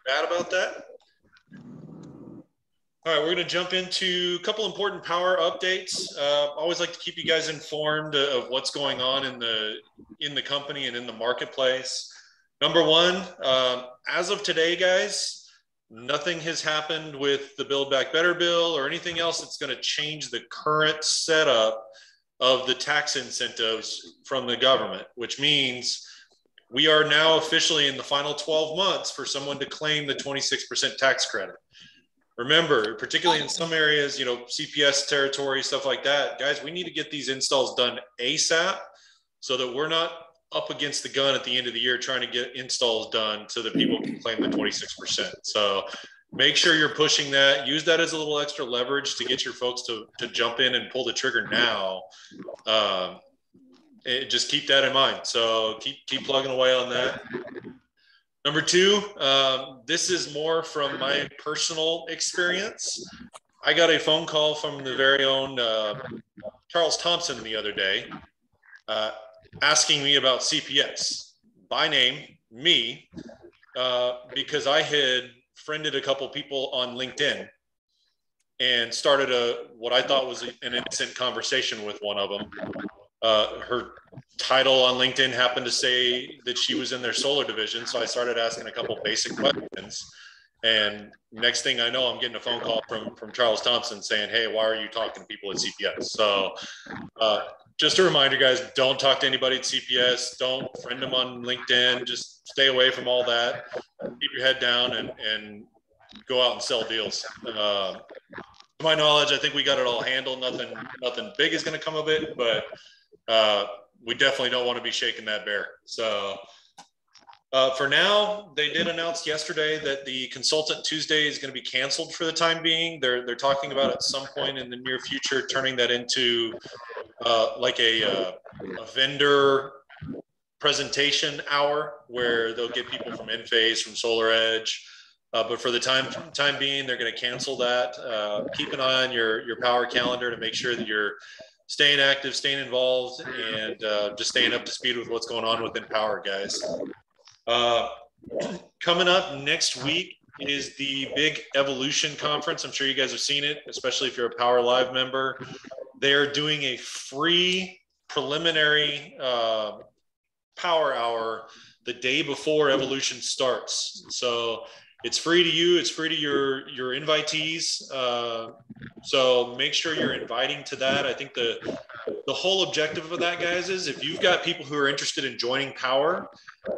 bad about that. All right, we're going to jump into a couple important power updates. Always like to keep you guys informed of what's going on in the company and in the marketplace. Number one, as of today, guys, nothing has happened with the Build Back Better bill or anything else that's going to change the current setup of the tax incentives from the government, which means we are now officially in the final 12 months for someone to claim the 26% tax credit. Remember, particularly in some areas, you know, CPS territory, stuff like that, guys, we need to get these installs done ASAP so that we're not up against the gun at the end of the year trying to get installs done so that people can claim the 26%. So make sure you're pushing that. Use that as a little extra leverage to get your folks to jump in and pull the trigger now. Just keep that in mind. So keep plugging away on that. Number two, this is more from my personal experience. I got a phone call from the very own Charles Thompson the other day asking me about CPS, by name, me, because I had friended a couple people on LinkedIn and started what I thought was an innocent conversation with one of them. Her title on LinkedIn happened to say that she was in their solar division. So I started asking a couple basic questions. And next thing I know, I'm getting a phone call from Charles Thompson saying, hey, why are you talking to people at CPS? So just a reminder, guys, don't talk to anybody at CPS. Don't friend them on LinkedIn. Just stay away from all that. Keep your head down and go out and sell deals. To my knowledge, I think we got it all handled. Nothing big is going to come of it, but we definitely don't want to be shaking that bear. So for now, they did announce yesterday that the Consultant Tuesday is going to be canceled for the time being. They're talking about at some point in the near future turning that into like a vendor presentation hour where they'll get people from Enphase, from SolarEdge. But for the time being, they're going to cancel that. Keep an eye on your power calendar to make sure that you're staying active, staying involved, and just staying up to speed with what's going on within power, guys. Coming up next week is the big Evolution Conference. I'm sure you guys have seen it, especially if you're a Power Live member. They're doing a free preliminary power hour the day before Evolution starts. So it's free to you. It's free to your invitees. So make sure you're inviting to that. I think the whole objective of that, guys, is if you've got people who are interested in joining Power,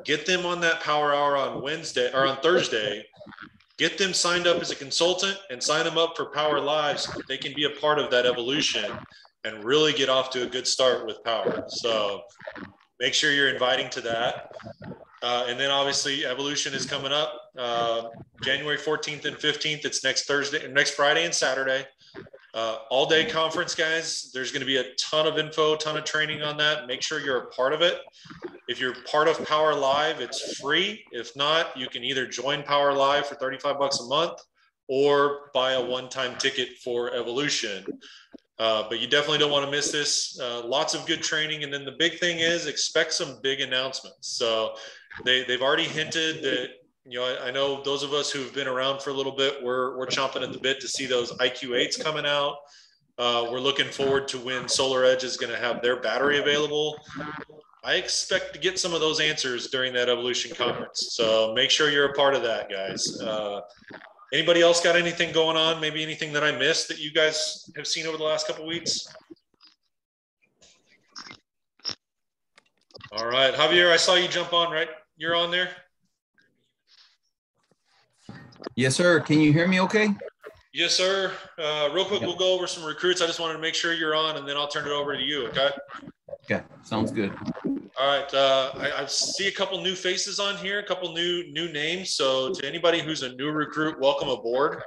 get them on that Power Hour on Wednesday or on Thursday. Get them signed up as a consultant and sign them up for Power Live so that they can be a part of that evolution and really get off to a good start with Power. So make sure you're inviting to that. And then obviously Evolution is coming up January 14th and 15th. It's next Friday and Saturday. All day conference, guys. There's going to be a ton of info, ton of training on that. Make sure you're a part of it. If you're part of Power Live, it's free. If not, you can either join Power Live for $35 a month or buy a one-time ticket for Evolution. But you definitely don't want to miss this. Lots of good training. And then the big thing is expect some big announcements. So they've already hinted that, you know, I know those of us who've been around for a little bit, we're chomping at the bit to see those IQ8s coming out. We're looking forward to when SolarEdge is going to have their battery available. I expect to get some of those answers during that Evolution Conference. So make sure you're a part of that, guys. Anybody else got anything going on? Maybe anything that I missed that you guys have seen over the last couple of weeks? All right, Javier, I saw you jump on, right? You're on there? Yes, sir. Can you hear me okay? Yes, sir. Real quick, we'll go over some recruits. I just wanted to make sure you're on, and then I'll turn it over to you, okay? Okay, sounds good. All right, I see a couple new faces on here, a couple new names. So to anybody who's a new recruit, welcome aboard.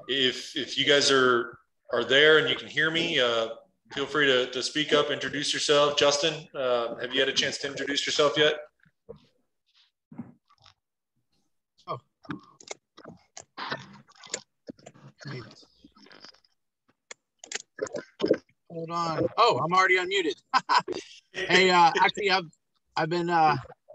If you guys are there and you can hear me, feel free to speak up, introduce yourself. Justin, have you had a chance to introduce yourself yet? Oh. Hold on. Oh, I'm already unmuted. Hey, actually, I've been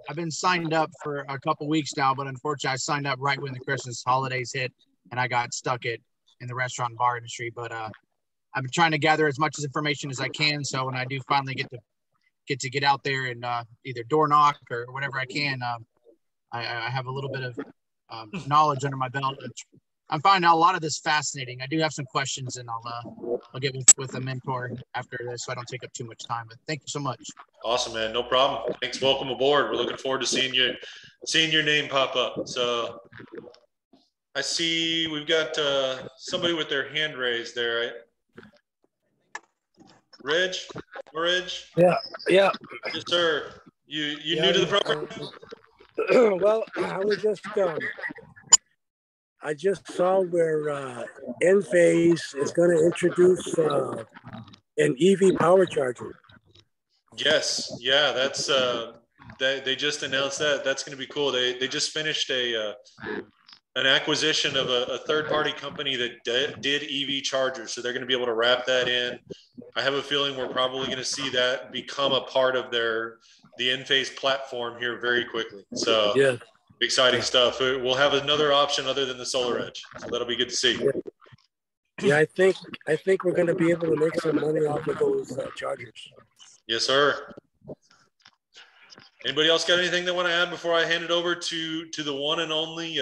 I've been signed up for a couple weeks now, but unfortunately, I signed up right when the Christmas holidays hit, and I got stuck in the restaurant and bar industry. But I've been trying to gather as much information as I can, so when I do finally get out there and either door knock or whatever I can, I have a little bit of knowledge under my belt. I'm finding a lot of this fascinating. I do have some questions, and I'll get with a mentor after this, so I don't take up too much time. But thank you so much. Awesome, man. No problem. Thanks. Welcome aboard. We're looking forward to seeing your name pop up. So I see we've got somebody with their hand raised there. Right? Reg? Yeah. Yes, sir. You new to the program? Well, I just saw where Enphase is going to introduce an EV power charger. Yes. Yeah, that's they just announced that. That's going to be cool. They just finished an acquisition of a third-party company that did EV chargers. So they're going to be able to wrap that in. I have a feeling we're probably going to see that become a part of the Enphase platform here very quickly. So yeah. Exciting stuff. We'll have another option other than the Solar Edge. So that'll be good to see. Yeah, I think we're going to be able to make some money off of those chargers. Yes, sir. Anybody else got anything they want to add before I hand it over to the one and only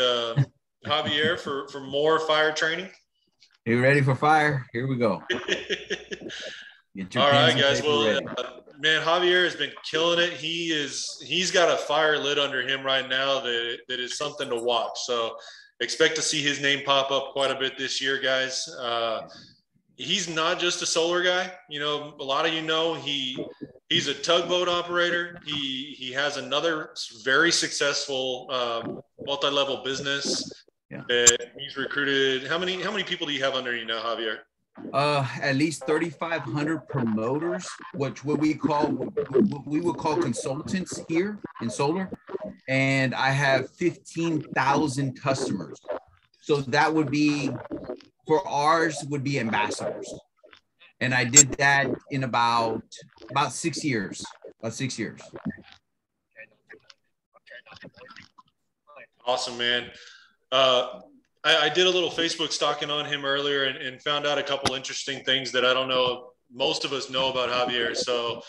Javier for more fire training? You ready for fire? Here we go. All right, guys. Well, man, Javier has been killing it. He's got a fire lit under him right now that is something to watch. So expect to see his name pop up quite a bit this year, guys. He's not just a solar guy. You know, a lot of he's a tugboat operator. He has another very successful multi-level business. Yeah. He's recruited. How many people do you have under you now, Javier? At least 3,500 promoters, which what we would call consultants here in solar, and I have 15,000 customers. So that would be, for ours, would be ambassadors, and I did that in about 6 years. About 6 years. Awesome, man. I did a little Facebook stalking on him earlier and found out a couple interesting things that I don't know most of us know about Javier. So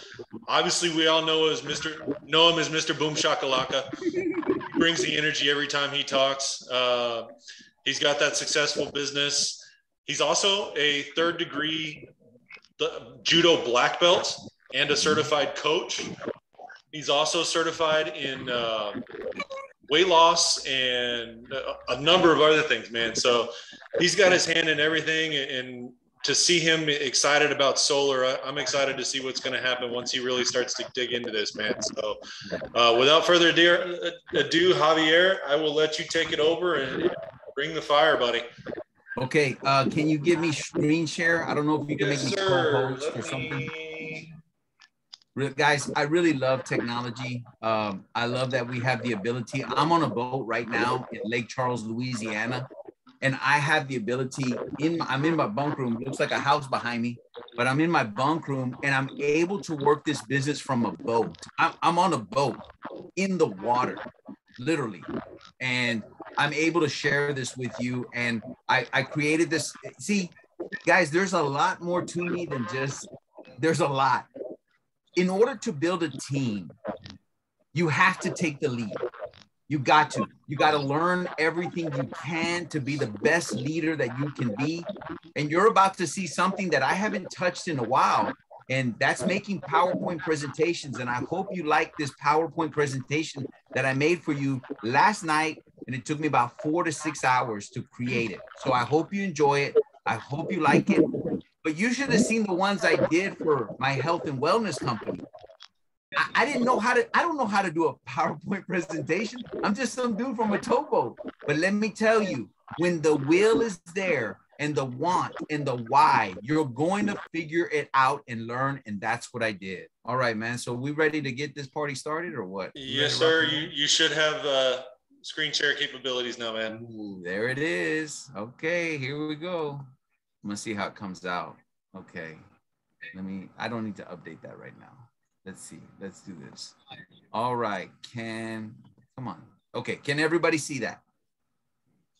obviously we all know him as Mr. Boom Shakalaka. He brings the energy every time he talks. He's got that successful business. He's also a third-degree judo black belt and a certified coach. He's also certified in weight loss and a number of other things, man. So he's got his hand in everything, and to see him excited about solar, I'm excited to see what's going to happen once he really starts to dig into this, man. So without further ado, Javier, I will let you take it over and bring the fire, buddy. Okay. Can you give me screen share? I don't know if you can make me co-host or something. Guys, I really love technology. I love that we have the ability. I'm on a boat right now in Lake Charles, Louisiana, and I have the ability I'm in my bunk room. It looks like a house behind me, but I'm in my bunk room and I'm able to work this business from a boat. I'm on a boat in the water, literally. And I'm able to share this with you. And I created this. See, guys, there's a lot more to me than there's a lot. In order to build a team, you have to take the lead. You got to learn everything you can to be the best leader that you can be. And you're about to see something that I haven't touched in a while, and that's making PowerPoint presentations. And I hope you like this PowerPoint presentation that I made for you last night, and it took me about 4 to 6 hours to create it. So I hope you enjoy it. I hope you like it. But you should have seen the ones I did for my health and wellness company. I don't know how to do a PowerPoint presentation. I'm just some dude from a towboat. But let me tell you, when the will is there and the want and the why, you're going to figure it out and learn. And that's what I did. All right, man. So we ready to get this party started or what? Yes, sir. You should have screen share capabilities now, man. Ooh, there it is. Okay, here we go. I'm gonna see how it comes out. Okay, I don't need to update that right now. Let's see. Let's do this. All right. Come on. Okay. Can everybody see that?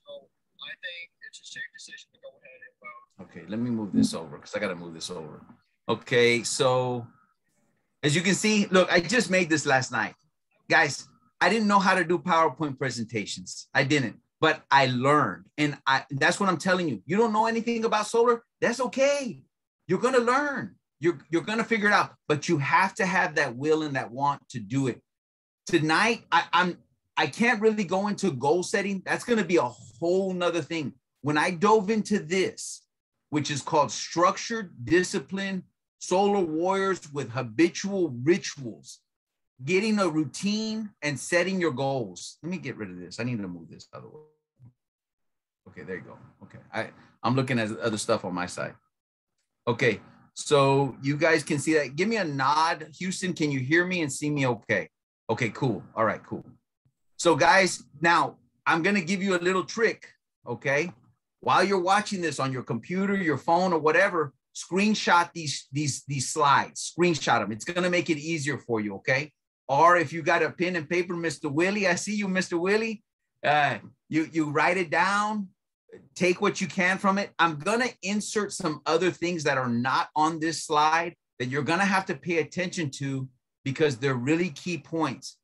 So I think it's a safe decision to go ahead and vote. Okay. Let me move this over because I got to move this over. Okay. So as you can see, look, I just made this last night. Guys, I didn't know how to do PowerPoint presentations. I didn't, but I learned. And that's what I'm telling you. You don't know anything about solar? That's okay. You're going to learn. You're going to figure it out, but you have to have that will and that want to do it. Tonight, I can't really go into goal setting. That's going to be a whole nother thing. When I dove into this, which is called structured discipline, solar warriors with habitual rituals, getting a routine and setting your goals. Let me get rid of this. I need to move this out of the way. Okay, there you go. Okay, I'm looking at other stuff on my side. Okay, so you guys can see that. Give me a nod. Houston, can you hear me and see me okay? Okay, cool. All right, cool. So guys, now I'm going to give you a little trick, okay? While you're watching this on your computer, your phone, or whatever, screenshot these slides. Screenshot them. It's going to make it easier for you, okay? Or if you got a pen and paper, Mr. Willie, I see you, Mr. Willie. You write it down. Take what you can from it. I'm going to insert some other things that are not on this slide that you're going to have to pay attention to because they're really key points.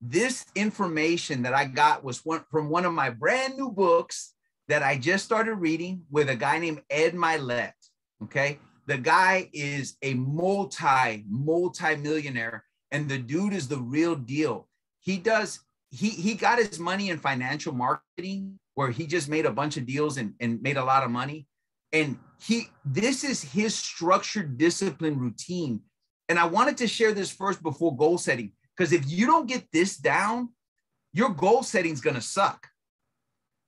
This information that I got was from one of my brand new books that I just started reading with a guy named Ed Milet. Okay. The guy is a multi-millionaire, and the dude is the real deal. He got his money in financial marketing, where he just made a bunch of deals and made a lot of money. And this is his structured discipline routine. And I wanted to share this first before goal setting, because if you don't get this down, your goal setting is going to suck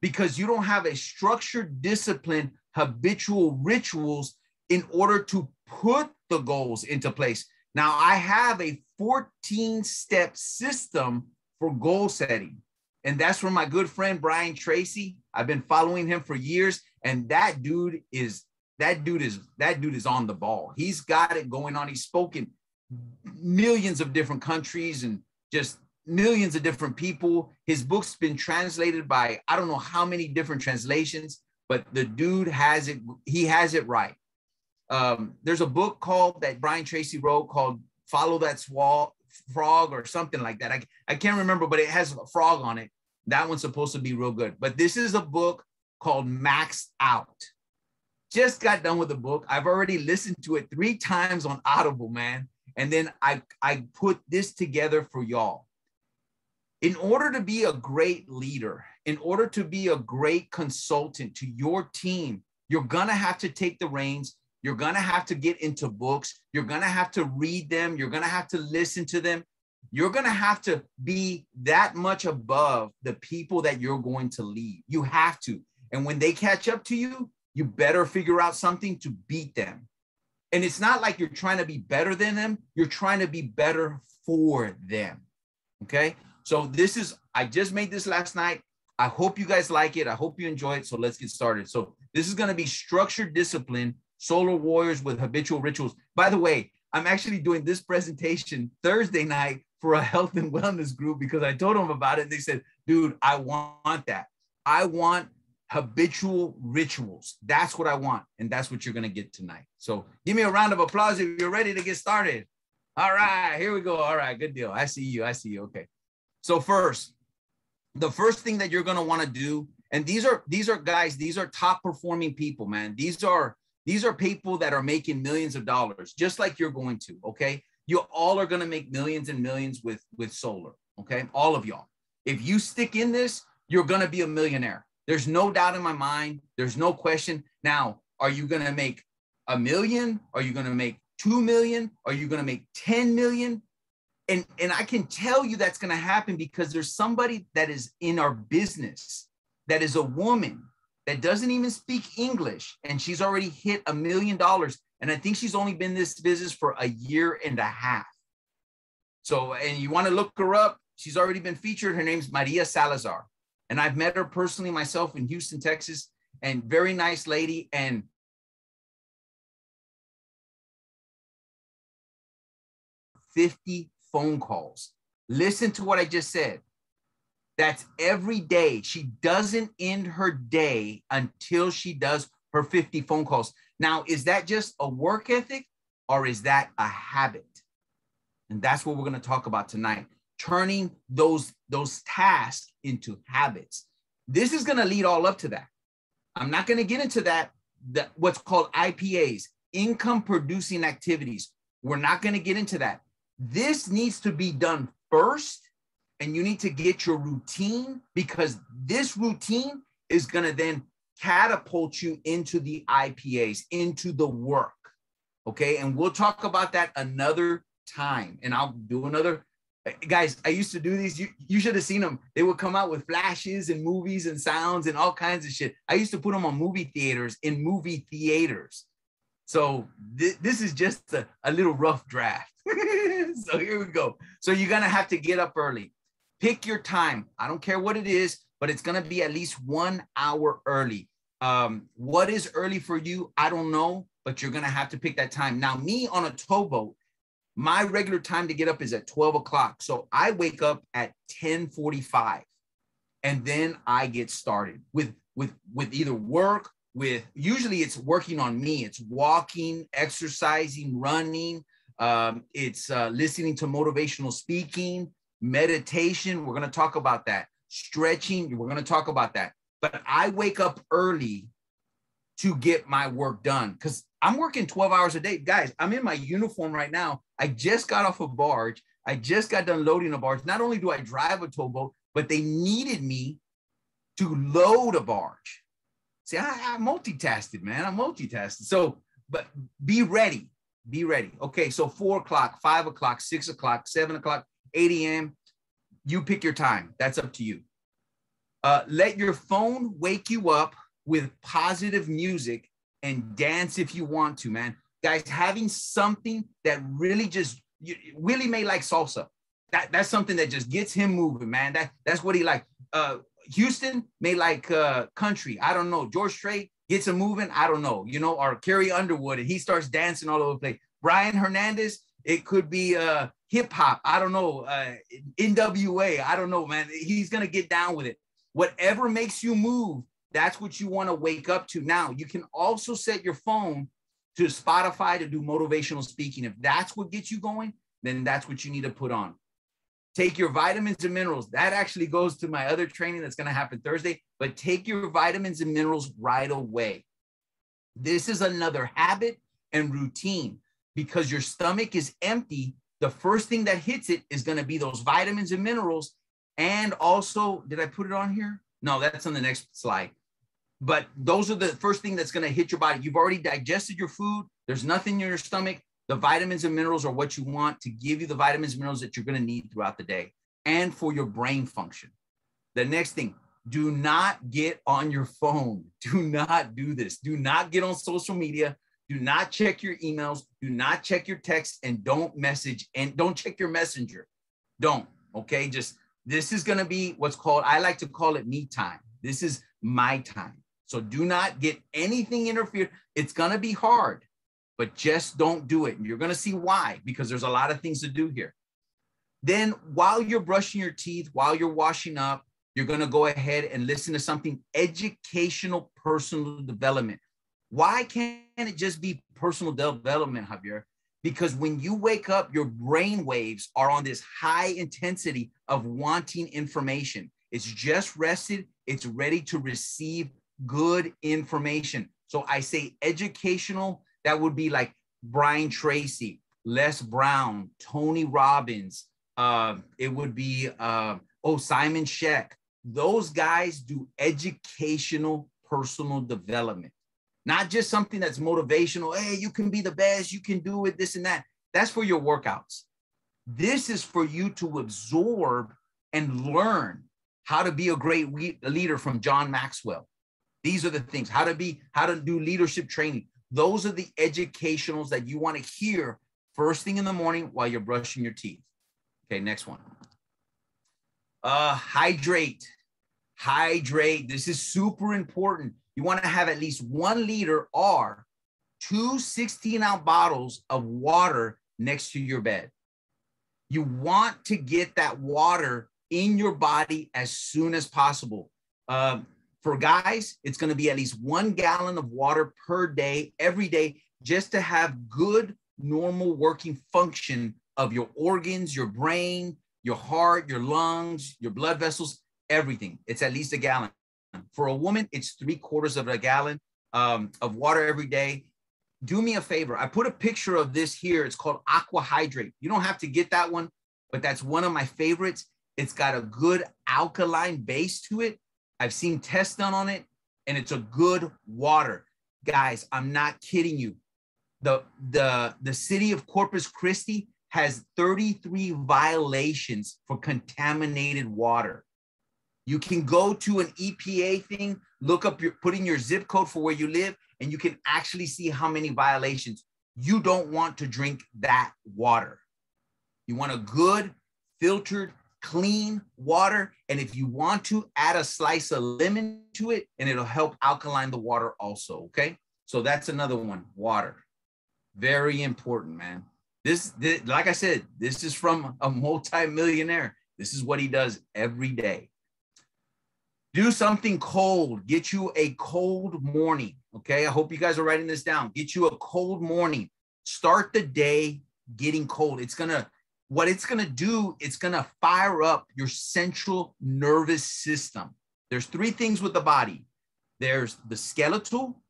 because you don't have a structured discipline, habitual rituals in order to put the goals into place. Now, I have a 14-step system for goal setting. And that's from my good friend, Brian Tracy. I've been following him for years. And that dude is on the ball. He's got it going on. He's spoken millions of different countries and just millions of different people. His book's been translated by, I don't know how many different translations, but the dude has it. He has it right. There's a book that Brian Tracy wrote called Follow That Frog or something like that. I can't remember, but it has a frog on it. That one's supposed to be real good. But this is a book called Maxed Out. Just got done with the book. I've already listened to it 3 times on Audible, man. And then I put this together for y'all. In order to be a great leader, in order to be a great consultant to your team, you're going to have to take the reins. You're going to have to get into books. You're going to have to read them. You're going to have to listen to them. You're going to have to be that much above the people that you're going to lead. You have to. And when they catch up to you, you better figure out something to beat them. And it's not like you're trying to be better than them. You're trying to be better for them. Okay. So I just made this last night. I hope you guys like it. I hope you enjoy it. So let's get started. So this is going to be structured discipline, solar warriors with habitual rituals. By the way, I'm actually doing this presentation Thursday night for a health and wellness group because I told them about it. And they said, dude, I want that. I want habitual rituals. That's what I want. And that's what you're going to get tonight. So give me a round of applause if you're ready to get started. All right, here we go. All right, good deal. I see you. Okay. So the first thing that you're going to want to do, and these are guys, these are top performing people, man. These are people that are making millions of dollars, just like you're going to, okay? You all are going to make millions and millions with solar, okay? All of y'all. If you stick in this, you're going to be a millionaire. There's no doubt in my mind. There's no question. Now, are you going to make $1 million? Are you going to make 2 million? Are you going to make 10 million? And I can tell you that's going to happen because there's somebody that is in our business that is a woman that doesn't even speak English, and she's already hit $1 million. And I think she's only been in this business for 1.5 years. So, and you want to look her up. She's already been featured. Her name's Maria Salazar. And I've met her personally myself in Houston, Texas, and very nice lady. And 50 phone calls. Listen to what I just said. That's every day. She doesn't end her day until she does her 50 phone calls. Now, is that just a work ethic or is that a habit? And that's what we're going to talk about tonight. Turning those tasks into habits. This is going to lead all up to that. I'm not going to get into that what's called IPAs, income producing activities. We're not going to get into that. This needs to be done first, and you need to get your routine, because this routine is going to then catapult you into the IPAs, into the work. Okay. And we'll talk about that another time. And I'll do another. Guys, I used to do these. You should have seen them. They would come out with flashes and movies and sounds and all kinds of shit. I used to put them on movie theaters in movie theaters. So this is just a little rough draft. So here we go. So you're going to have to get up early. Pick your time. I don't care what it is, but it's going to be at least 1 hour early. What is early for you? I don't know, but you're going to have to pick that time. Now, me on a towboat, my regular time to get up is at 12 o'clock. So I wake up at 10:45 and then I get started with either work, usually it's working on me. It's walking, exercising, running. It's listening to motivational speaking, meditation. We're going to talk about that. Stretching. We're going to talk about that. But I wake up early to get my work done because I'm working 12 hours a day. Guys, I'm in my uniform right now. I just got off a barge. I just got done loading a barge. Not only do I drive a towboat, but they needed me to load a barge. See, I multitasking, man. I'm multitasking. So, but be ready. Be ready. Okay, so 4 o'clock, 5 o'clock, 6 o'clock, 7 o'clock, 8 a.m. You pick your time. That's up to you. Let your phone wake you up with positive music and dance if you want to, man. Guys, having something that really just, Willie may like salsa. That's something that just gets him moving, man. That's what he like. Houston may like country. I don't know. George Strait gets him moving. I don't know. You know, or Carrie Underwood, and he starts dancing all over the place. Brian Hernandez, it could be hip hop. I don't know. NWA. I don't know, man. He's going to get down with it. Whatever makes you move, that's what you want to wake up to. Now, you can also set your phone to Spotify to do motivational speaking. If that's what gets you going, then that's what you need to put on. Take your vitamins and minerals. That actually goes to my other training that's going to happen Thursday, but take your vitamins and minerals right away. This is another habit and routine because your stomach is empty. The first thing that hits it is going to be those vitamins and minerals. And also, did I put it on here? No, that's on the next slide. But those are the first thing that's going to hit your body. You've already digested your food. There's nothing in your stomach. The vitamins and minerals are what you want to give you the vitamins and minerals that you're going to need throughout the day and for your brain function. The next thing, do not get on your phone. Do not do this. Do not get on social media. Do not check your emails. Do not check your texts and don't message and don't check your messenger. Don't, okay? Just, this is going to be what's called, I like to call it me time. This is my time. So do not get anything interfered. It's going to be hard, but just don't do it. And you're going to see why, because there's a lot of things to do here. Then while you're brushing your teeth, while you're washing up, you're going to go ahead and listen to something educational, personal development. Why can't it just be personal development, Javier? Because when you wake up, your brain waves are on this high intensity of wanting information. It's just rested. It's ready to receive good information. So I say educational, that would be like Brian Tracy, Les Brown, Tony Robbins. It would be, Simon Sheck. Those guys do educational personal development, not just something that's motivational. Hey, you can be the best. You can do it, this and that. That's for your workouts. This is for you to absorb and learn how to be a great leader from John Maxwell. These are the things, how to do leadership training. Those are the educationals that you want to hear first thing in the morning while you're brushing your teeth. Okay, next one. Hydrate. Hydrate. This is super important. You want to have at least 1 liter or 2 16-ounce bottles of water next to your bed. You want to get that water in your body as soon as possible. For guys, it's going to be at least 1 gallon of water per day, every day, just to have good, normal working function of your organs, your brain, your heart, your lungs, your blood vessels, everything. It's at least 1 gallon. For a woman, it's 3/4 of a gallon of water every day. Do me a favor. I put a picture of this here. It's called Hydrate. You don't have to get that one, but that's one of my favorites. It's got a good alkaline base to it. I've seen tests done on it, and it's a good water. Guys, I'm not kidding you. The city of Corpus Christi has 33 violations for contaminated water. You can go to an EPA thing, look up put in your zip code for where you live, and you can actually see how many violations. You don't want to drink that water. You want a good, filtered, clean water. And if you want to, add a slice of lemon to it, and it'll help alkaline the water also, okay? So that's another one, water. Very important, man. This, like I said, this is from a multi-millionaire. This is what he does every day. Do something cold. Get you a cold morning, okay? I hope you guys are writing this down. Get you a cold morning. Start the day getting cold. What it's gonna do, it's gonna fire up your central nervous system. There's 3 things with the body. There's the skeletal,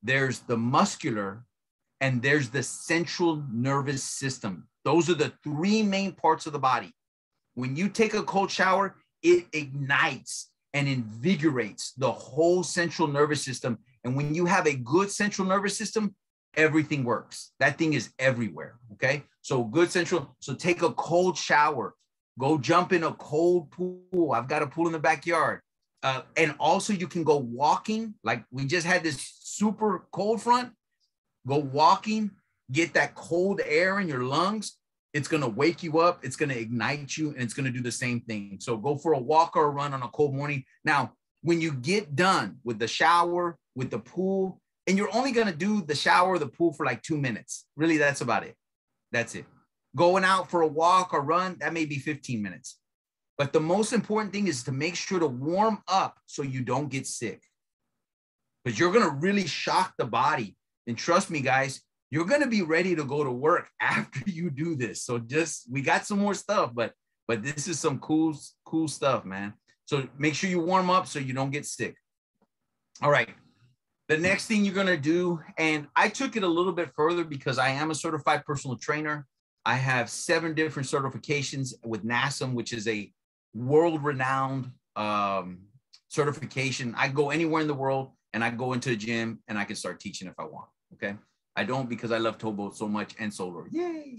there's the muscular, and there's the central nervous system. Those are the 3 main parts of the body. When you take a cold shower, it ignites and invigorates the whole central nervous system. And when you have a good central nervous system, everything works. That thing is everywhere, okay? So good central, so take a cold shower, go jump in a cold pool. I've got a pool in the backyard. And also you can go walking, like we just had this super cold front. Go walking, get that cold air in your lungs. It's gonna wake you up, it's gonna ignite you, and it's gonna do the same thing. So go for a walk or a run on a cold morning. Now, when you get done with the shower, with the pool, and you're only gonna do the shower or the pool for like 2 minutes. Really, that's about it. That's it. Going out for a walk or run, that may be 15 minutes. But the most important thing is to make sure to warm up so you don't get sick. Because you're gonna really shock the body. And trust me, guys, you're going to be ready to go to work after you do this. So we got some more stuff, but this is some cool stuff, man. So make sure you warm up so you don't get sick. All right. The next thing you're going to do, and I took it a little bit further because I am a certified personal trainer. I have 7 different certifications with NASM, which is a world-renowned certification. I go anywhere in the world and I go into a gym and I can start teaching if I want. Okay. I don't, because I love towboat so much and solar. Yay.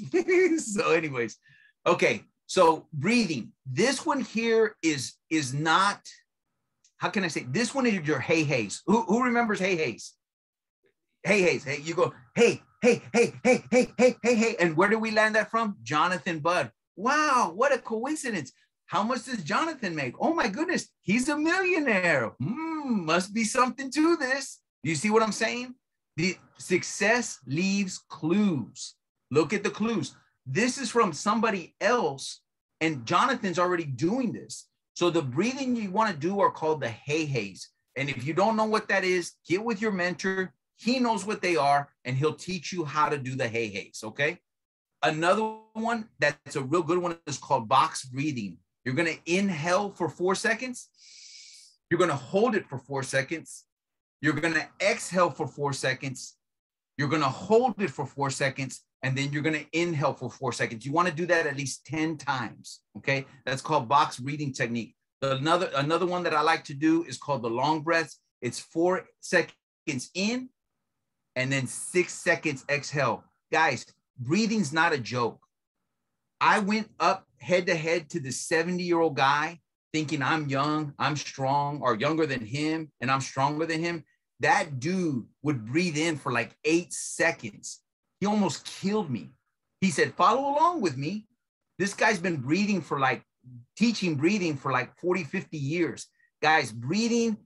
So anyways, okay. So breathing, this one here is not, how can I say, this one is your hey hays. Who remembers hey hays? Hey hays. Hey, you go, hey. And where do we land that from? Jonathan Budd. Wow. What a coincidence. How much does Jonathan make? Oh my goodness. He's a millionaire. Must be something to this. Do you see what I'm saying? The success leaves clues. Look at the clues. This is from somebody else, and Jonathan's already doing this. So the breathing you want to do are called the hey hays. And if you don't know what that is, get with your mentor. He knows what they are, and he'll teach you how to do the hey hays, okay? Another one that's a real good one is called box breathing. You're going to inhale for 4 seconds. You're going to hold it for 4 seconds. You're going to exhale for 4 seconds. You're going to hold it for 4 seconds, and then you're going to inhale for 4 seconds. You want to do that at least 10 times, okay? That's called box breathing technique. Another one that I like to do is called the long breaths. It's 4 seconds in and then 6 seconds exhale. Guys, breathing's not a joke. I went up head to head to the 70-year-old guy thinking I'm young, I'm strong, or younger than him, and I'm stronger than him. That dude would breathe in for like 8 seconds. He almost killed me. He said, follow along with me. This guy's been breathing for like, teaching breathing for like 40, 50 years. Guys, breathing,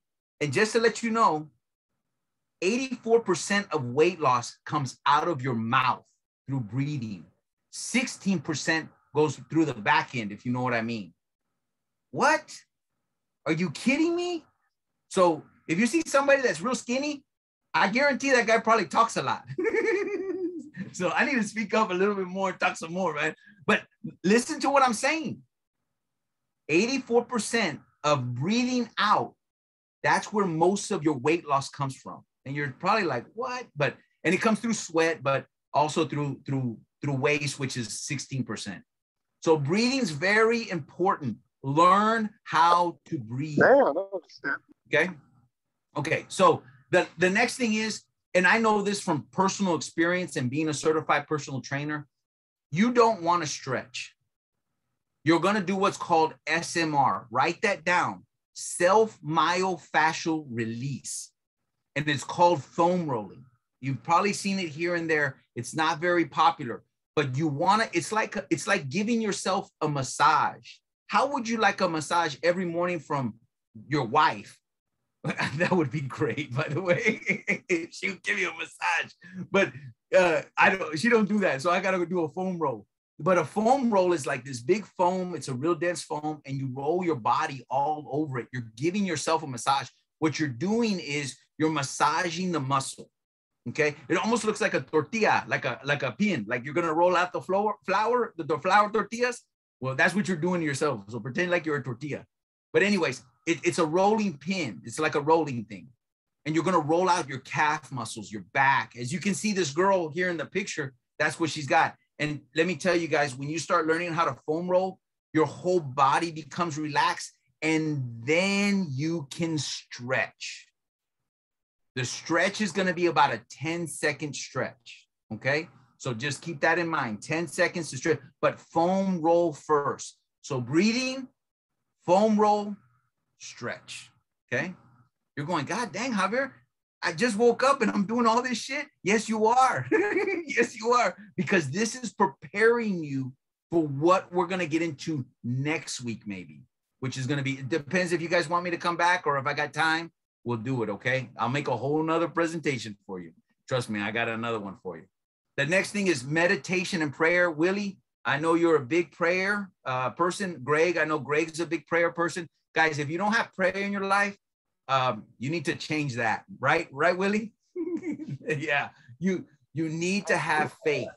and just to let you know, 84% of weight loss comes out of your mouth through breathing. 16% goes through the back end, if you know what I mean. What? Are you kidding me? So if you see somebody that's real skinny, I guarantee that guy probably talks a lot. So I need to speak up a little bit more, talk some more, man. But listen to what I'm saying. 84% of breathing out, that's where most of your weight loss comes from. And you're probably like, what? And it comes through sweat, but also through waste, which is 16%. So breathing is very important. Learn how to breathe. Okay. Okay. So the next thing is, and I know this from personal experience and being a certified personal trainer, you don't want to stretch. You're going to do what's called SMR. Write that down. Self-myofascial release. And it's called foam rolling. You've probably seen it here and there. It's not very popular, but you want to, it's like giving yourself a massage. How would you like a massage every morning from your wife? That would be great, by the way. She would give you a massage, but she don't do that. So I got to go do a foam roll. But a foam roll is like this big foam. It's a real dense foam, and you roll your body all over it. You're giving yourself a massage. What you're doing is you're massaging the muscle. Okay, it almost looks like a tortilla, like a pin. Like you're gonna roll out the flour tortillas. Well, that's what you're doing to yourself. So pretend like you're a tortilla. But anyways, it's a rolling pin. It's like a rolling thing, and you're gonna roll out your calf muscles, your back. As you can see, this girl here in the picture, that's what she's got. And let me tell you guys, when you start learning how to foam roll, your whole body becomes relaxed, and then you can stretch. The stretch is going to be about a 10-second stretch, okay? So just keep that in mind, 10 seconds to stretch, but foam roll first. So breathing, foam roll, stretch, okay? You're going, God dang, Javier, I just woke up and I'm doing all this shit. Yes, you are. Yes, you are. Because this is preparing you for what we're going to get into next week, maybe, which is going to be, it depends if you guys want me to come back or if I got time, we'll do it. Okay. I'll make a whole nother presentation for you. Trust me, I got another one for you. The next thing is meditation and prayer. Willie, I know you're a big prayer person. Greg, I know Greg's a big prayer person. Guys, if you don't have prayer in your life, you need to change that, right? Right, Willie? Yeah, you need to have faith.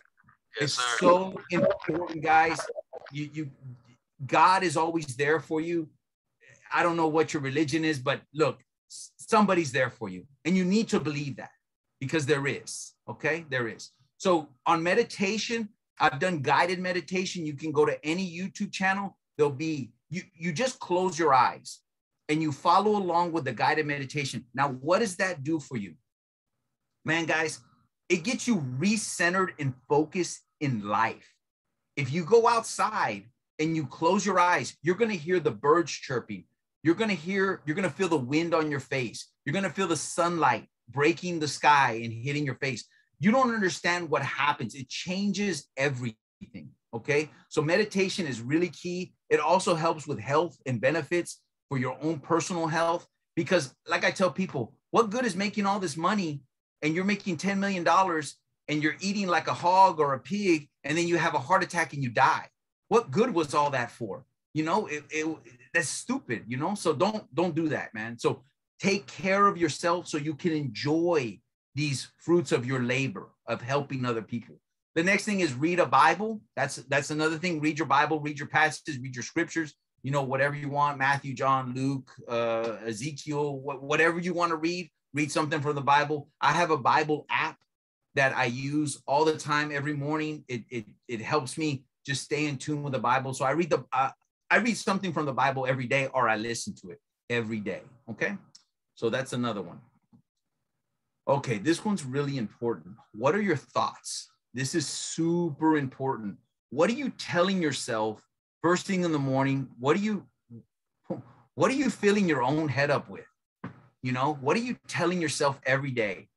Yes, it's so important, guys. God is always there for you. I don't know what your religion is, but look, somebody's there for you, and you need to believe that because there is. Okay, there is. So on meditation, I've done guided meditation. You can go to any YouTube channel. There'll be you just close your eyes and you follow along with the guided meditation. Now, what does that do for you? Man, guys, it gets you recentered and focused in life. If you go outside and you close your eyes, you're going to hear the birds chirping. You're going to feel the wind on your face. You're going to feel the sunlight breaking the sky and hitting your face. You don't understand what happens. It changes everything. Okay. So meditation is really key. It also helps with health and benefits for your own personal health, because like I tell people, what good is making all this money and you're making $10 million and you're eating like a hog or a pig, and then you have a heart attack and you die? What good was all that for? You know, that's stupid, you know? So don't do that, man. So take care of yourself so you can enjoy these fruits of your labor of helping other people. The next thing is read a Bible. That's another thing. Read your Bible, read your passages, read your scriptures, you know, whatever you want, Matthew, John, Luke, Ezekiel, whatever you want to read something from the Bible. I have a Bible app that I use all the time, every morning. It helps me just stay in tune with the Bible. So I read something from the Bible every day, or I listen to it every day. Okay. So that's another one. Okay. This one's really important. What are your thoughts? This is super important. What are you telling yourself first thing in the morning? What are you filling your own head up with? You know, what are you telling yourself every day?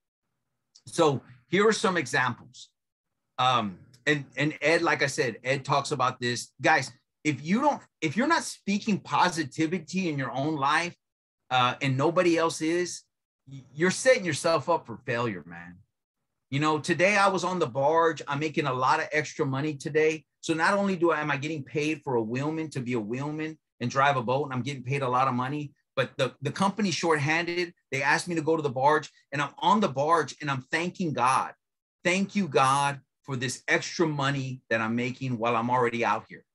So here are some examples. And Ed, like I said, Ed talks about this. Guys, if you're not speaking positivity in your own life, and nobody else is, you're setting yourself up for failure, man. You know, today I was on the barge. I'm making a lot of extra money today. So not only am I getting paid for a wheelman to be a wheelman and drive a boat, and I'm getting paid a lot of money, but the company's shorthanded. They asked me to go to the barge, and I'm on the barge, and I'm thanking God. Thank you, God, for this extra money that I'm making while I'm already out here.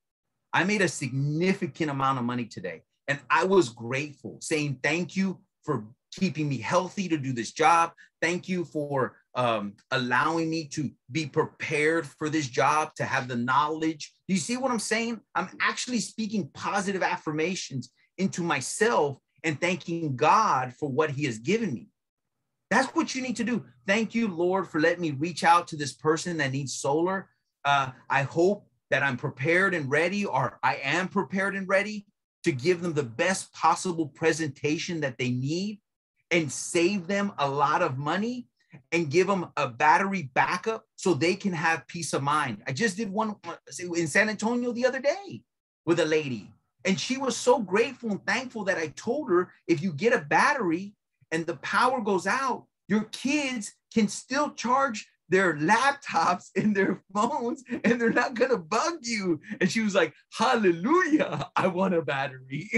I made a significant amount of money today, and I was grateful, saying thank you for keeping me healthy to do this job. Thank you for allowing me to be prepared for this job, to have the knowledge. Do you see what I'm saying? I'm actually speaking positive affirmations into myself and thanking God for what he has given me. That's what you need to do. Thank you, Lord, for letting me reach out to this person that needs solar. I hope that I'm prepared and ready, or I am prepared and ready to give them the best possible presentation that they need and save them a lot of money and give them a battery backup so they can have peace of mind. I just did one in San Antonio the other day with a lady, and she was so grateful and thankful that I told her, if you get a battery and the power goes out, your kids can still charge their laptops and their phones, and they're not going to bug you. And she was like, hallelujah, I want a battery.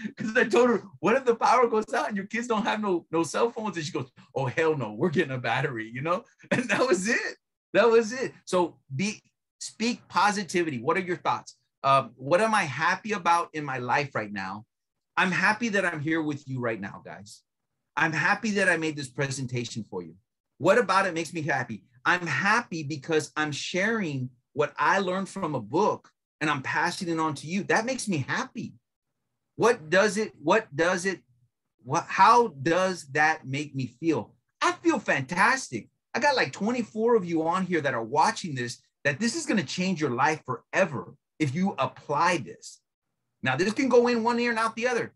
Because I told her, what if the power goes out and your kids don't have no cell phones? And she goes, oh, hell no, we're getting a battery, you know? And that was it. That was it. So speak positivity. What are your thoughts? What am I happy about in my life right now? I'm happy that I'm here with you right now, guys. I'm happy that I made this presentation for you. What about it makes me happy? I'm happy because I'm sharing what I learned from a book and I'm passing it on to you. That makes me happy. How does that make me feel? I feel fantastic. I got like 24 of you on here that are watching this, that this is going to change your life forever if you apply this. Now, this can go in one ear and out the other.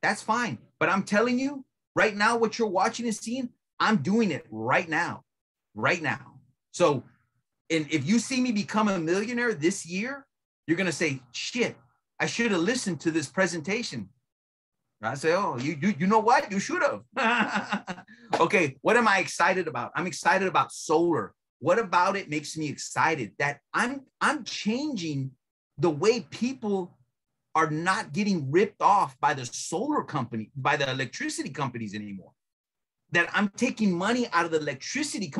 That's fine. But I'm telling you right now, what you're watching and seeing, I'm doing it right now. So, and if you see me become a millionaire this year, you're going to say, shit, I should have listened to this presentation. I say, oh, you know what? You should have. Okay, what am I excited about? I'm excited about solar. What about it makes me excited? That I'm changing the way people are not getting ripped off by the solar company, by the electricity companies anymore. That I'm taking money out of the electricity.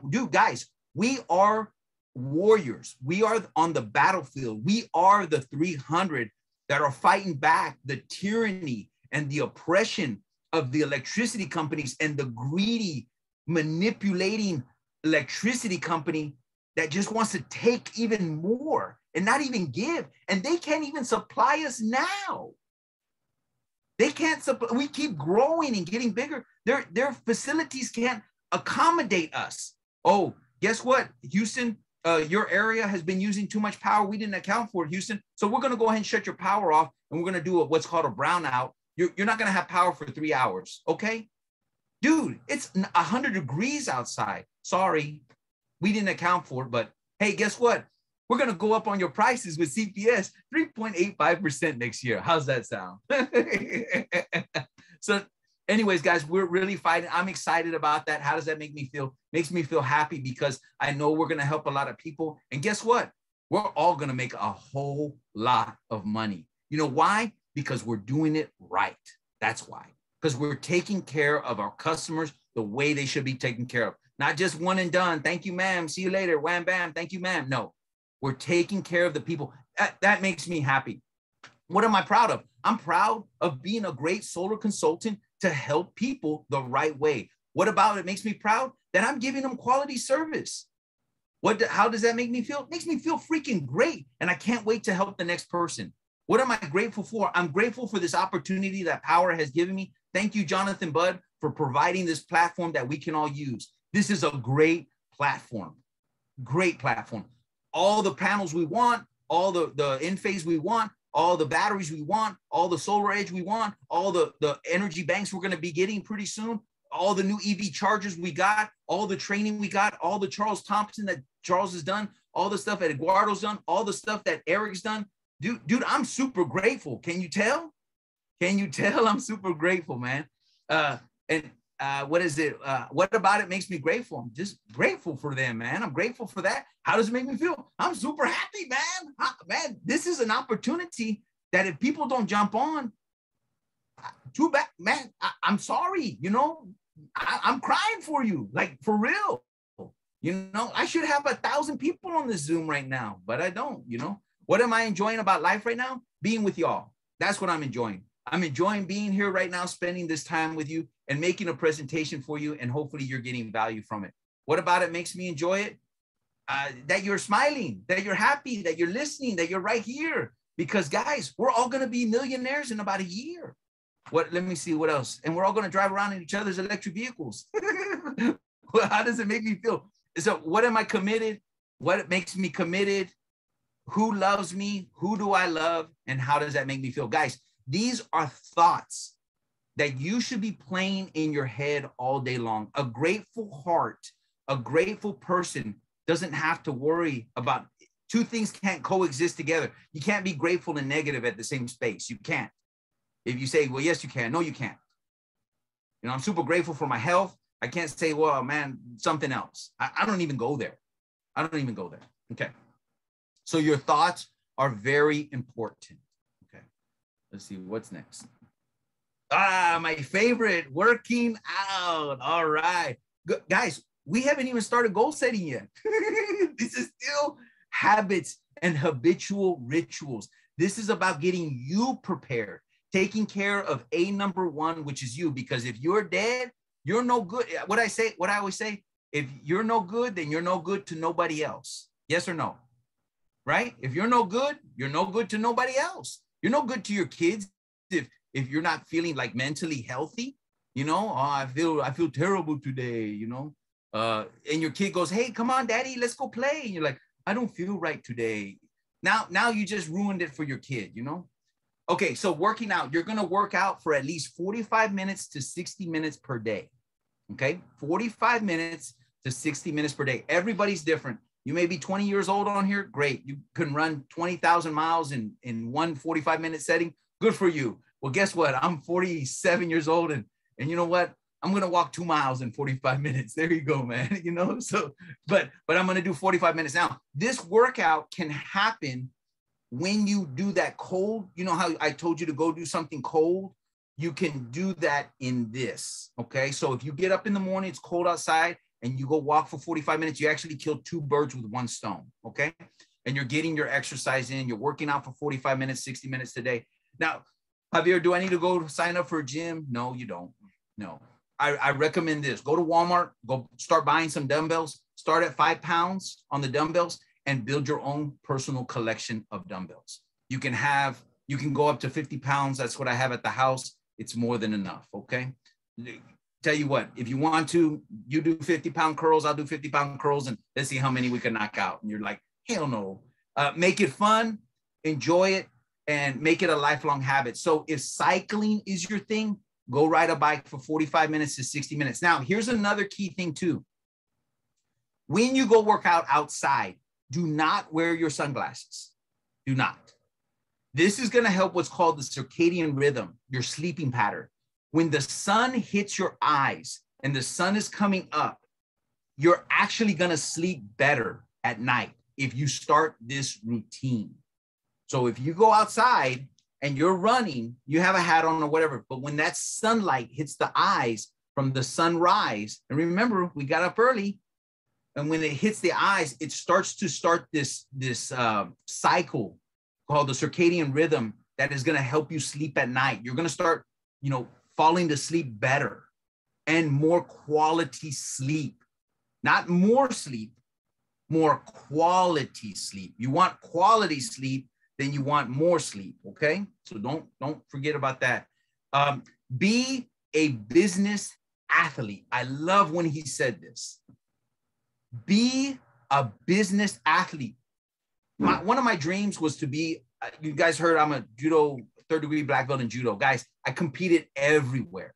Dude, guys, we are warriors. We are on the battlefield. We are the 300 that are fighting back the tyranny and the oppression of the electricity companies and the greedy, manipulating electricity company that just wants to take even more and not even give. And they can't even supply us now. They can't supply. We keep growing and getting bigger. Their facilities can't accommodate us. Oh, guess what? Houston, your area has been using too much power. We didn't account for it, Houston. So we're going to go ahead and shut your power off, and we're going to do what's called a brownout. You're not going to have power for 3 hours, okay? Dude, it's 100 degrees outside. Sorry, we didn't account for it, but hey, guess what? We're going to go up on your prices with CPS 3.85% next year. How's that sound? So anyways, guys, we're really fighting. I'm excited about that. How does that make me feel? Makes me feel happy because I know we're going to help a lot of people. And guess what? We're all going to make a whole lot of money. You know why? Because we're doing it right. That's why. Because we're taking care of our customers the way they should be taken care of. Not just one and done. Thank you, ma'am. See you later. Wham, bam. Thank you, ma'am. No. We're taking care of the people. That makes me happy. What am I proud of? I'm proud of being a great solar consultant to help people the right way. What about it makes me proud? That I'm giving them quality service. How does that make me feel? It makes me feel freaking great. And I can't wait to help the next person. What am I grateful for? I'm grateful for this opportunity that Power has given me. Thank you, Jonathan Budd, for providing this platform that we can all use. This is a great platform. Great platform. All the panels we want, all the in-phase we want, all the batteries we want, all the solar edge we want, all the energy banks we're going to be getting pretty soon, all the new EV chargers we got, all the training we got, all the Charles Thompson that Charles has done, all the stuff that Eduardo's done, all the stuff that Eric's done. Dude, I'm super grateful. Can you tell? Can you tell I'm super grateful, man? And what is it? What about it makes me grateful? I'm just grateful for them, man. I'm grateful for that. How does it make me feel? I'm super happy, man. Man, this is an opportunity that if people don't jump on, too bad, man. I'm sorry. You know, I'm crying for you, like for real. You know, I should have 1,000 people on this Zoom right now, but I don't. You know, what am I enjoying about life right now? Being with y'all. That's what I'm enjoying. I'm enjoying being here right now, spending this time with you and making a presentation for you. And hopefully you're getting value from it. What about it makes me enjoy it? That you're smiling, that you're happy, that you're listening, that you're right here. Because guys, we're all going to be millionaires in about a year. Let me see what else. And we're all going to drive around in each other's electric vehicles. Well, how does it make me feel? So what am I committed? What makes me committed? Who loves me? Who do I love? And how does that make me feel? Guys, these are thoughts that you should be playing in your head all day long. A grateful heart, a grateful person doesn't have to worry about, two things can't coexist together. You can't be grateful and negative at the same space. You can't. If you say, well, yes, you can. No, you can't. You know, I'm super grateful for my health. I can't say, well, man, something else. I don't even go there. I don't even go there. Okay. So your thoughts are very important. Okay. Let's see what's next. My favorite, working out. All right. Guys, we haven't even started goal setting yet. This is still habits and habitual rituals. This is about getting you prepared, taking care of number one, which is you, because if you're dead, you're no good. What I always say, if you're no good, then you're no good to nobody else. Yes or no? Right? If you're no good to nobody else. You're no good to your kids if you're not feeling like mentally healthy. You know, I feel terrible today, you know. And your kid goes, hey, come on, daddy, let's go play. And you're like, I don't feel right today. Now you just ruined it for your kid, you know? Okay, so working out, you're going to work out for at least 45 minutes to 60 minutes per day. Okay, 45 minutes to 60 minutes per day. Everybody's different. You may be 20 years old on here. Great. You can run 20,000 miles in one 45-minute setting. Good for you. Well, guess what? I'm 47 years old. And you know what? I'm going to walk 2 miles in 45 minutes. There you go, man. You know, so, but I'm going to do 45 minutes. Now, this workout can happen when you do that cold. You know how I told you to go do something cold? You can do that in this, okay? So if you get up in the morning, it's cold outside, and you go walk for 45 minutes, you actually kill 2 birds with 1 stone, okay? And you're getting your exercise in, you're working out for 45 minutes, 60 minutes today. Now, Javier, do I need to go sign up for a gym? No, you don't. No. I recommend this. Go to Walmart, go start buying some dumbbells, start at 5 pounds on the dumbbells, and build your own personal collection of dumbbells. You can go up to 50 pounds. That's what I have at the house. It's more than enough, okay? Tell you what, if you want to, you do 50-pound curls, I'll do 50-pound curls, and let's see how many we can knock out. And you're like, hell no. Make it fun, enjoy it, and make it a lifelong habit. So if cycling is your thing, go ride a bike for 45 minutes to 60 minutes. Now, here's another key thing too. When you go work out outside, do not wear your sunglasses. Do not. This is going to help what's called the circadian rhythm, your sleeping pattern. When the sun hits your eyes and the sun is coming up, you're actually going to sleep better at night if you start this routine. So if you go outside and you're running, you have a hat on or whatever, but when that sunlight hits the eyes from the sunrise, and remember, we got up early, and when it hits the eyes, it starts this cycle called the circadian rhythm that is going to help you sleep at night. You're going to start, falling to sleep better and more quality sleep, not more sleep, more quality sleep. You want quality sleep, then you want more sleep. Okay. So don't forget about that. Be a business athlete. I love when he said this. Be a business athlete. One of my dreams was to be, you guys heard I'm a judo, 3rd degree black belt in judo. Guys, I competed everywhere.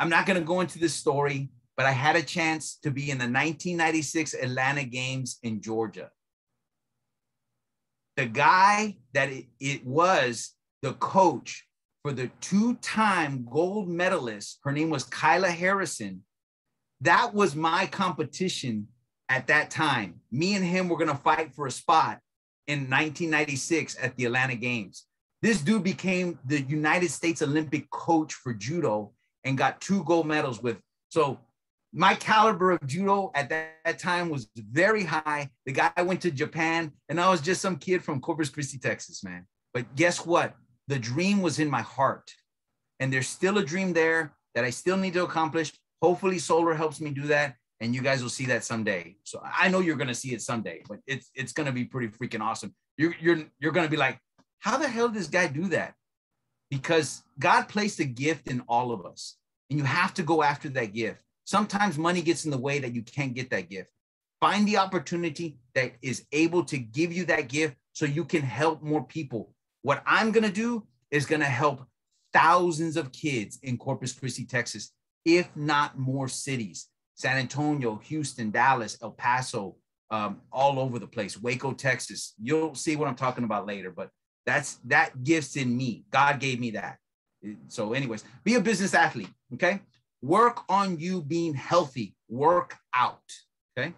I'm not going to go into this story, but I had a chance to be in the 1996 Atlanta Games in Georgia. The guy that it was the coach for the 2-time gold medalist. Her name was Kyla Harrison. That was my competition at that time. Me and him were going to fight for a spot in 1996 at the Atlanta Games. This dude became the United States Olympic coach for judo and got 2 gold medals with. So my caliber of judo at that time was very high. The guy went to Japan, and I was just some kid from Corpus Christi, Texas, man. But guess what? The dream was in my heart, and there's still a dream there that I still need to accomplish. Hopefully solar helps me do that, and you guys will see that someday. So I know you're going to see it someday, but it's going to be pretty freaking awesome. You're going to be like, how the hell did this guy do that? Because God placed a gift in all of us, and you have to go after that gift. Sometimes money gets in the way that you can't get that gift. Find the opportunity that is able to give you that gift so you can help more people. What I'm going to do is going to help thousands of kids in Corpus Christi, Texas, if not more cities. San Antonio, Houston, Dallas, El Paso, all over the place. Waco, Texas. You'll see what I'm talking about later, but that gift's in me. God gave me that. So anyways, be a business athlete, okay? Work on you being healthy. Work out, okay?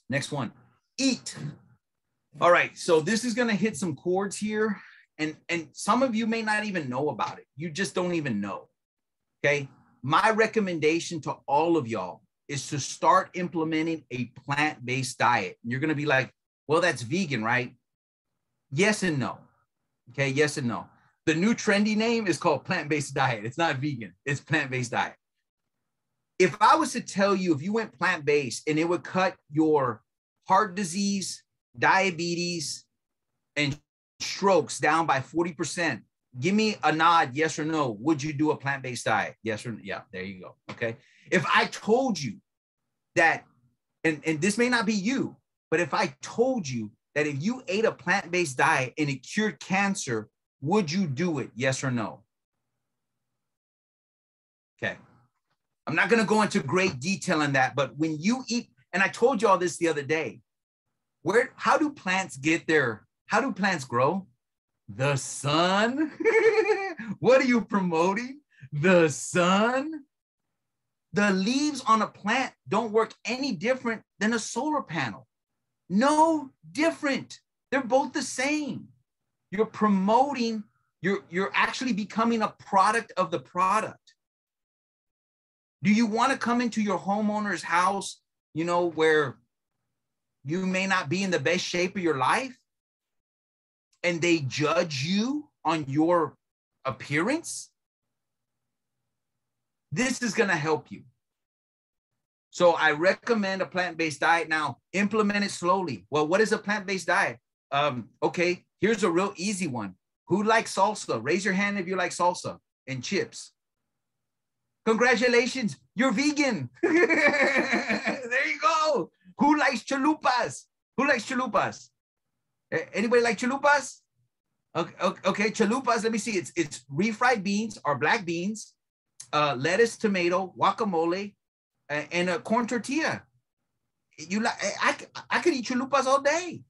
Next one, eat. All right, so this is going to hit some chords here, and some of you may not even know about it. You just don't even know, okay? My recommendation to all of y'all is to start implementing a plant-based diet. And you're going to be like, well, that's vegan, right? Yes and no, okay? Yes and no. The new trendy name is called plant-based diet. It's not vegan, it's plant-based diet. If I was to tell you, if you went plant-based and it would cut your heart disease, diabetes, and strokes down by 40%, give me a nod, yes or no. Would you do a plant-based diet? Yes or no? Yeah, there you go, okay? If I told you that, and this may not be you, but if I told you that if you ate a plant-based diet and it cured cancer, would you do it? Yes or no? Okay. I'm not going to go into great detail on that, but when you eat, and I told you all this the other day, how do plants grow? The sun. What are you promoting? The sun. The leaves on a plant don't work any different than a solar panel. No different. They're both the same. You're promoting, you're actually becoming a product of the product. Do you want to come into your homeowner's house, where you may not be in the best shape of your life, and they judge you on your appearance? This is going to help you. So I recommend a plant-based diet. Now, implement it slowly. Well, what is a plant-based diet? Okay, here's a real easy one. Who likes salsa? Raise your hand if you like salsa and chips. Congratulations, you're vegan. There you go. Who likes chalupas? Who likes chalupas? Anybody like chalupas? Okay, chalupas, let me see. It's refried beans or black beans, lettuce, tomato, guacamole, and a corn tortilla. I could eat chalupas all day.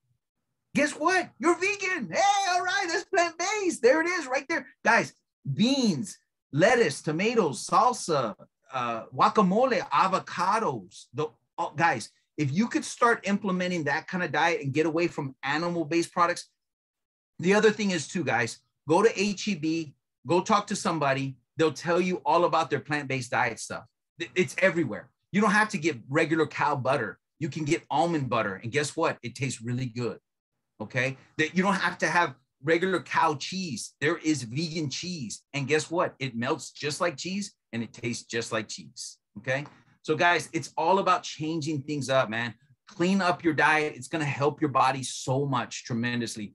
Guess what? You're vegan. Hey, all right, that's plant-based. There it is right there. Guys, beans, lettuce, tomatoes, salsa, guacamole, avocados. Guys, if you could start implementing that kind of diet and get away from animal-based products. The other thing is too, guys, go to HEB, go talk to somebody. They'll tell you all about their plant-based diet stuff. It's everywhere. You don't have to get regular cow butter. You can get almond butter. And guess what? It tastes really good. Okay? That you don't have to have regular cow cheese. There is vegan cheese. And guess what? It melts just like cheese and it tastes just like cheese. Okay? So guys, it's all about changing things up, man. Clean up your diet. It's going to help your body so much, tremendously.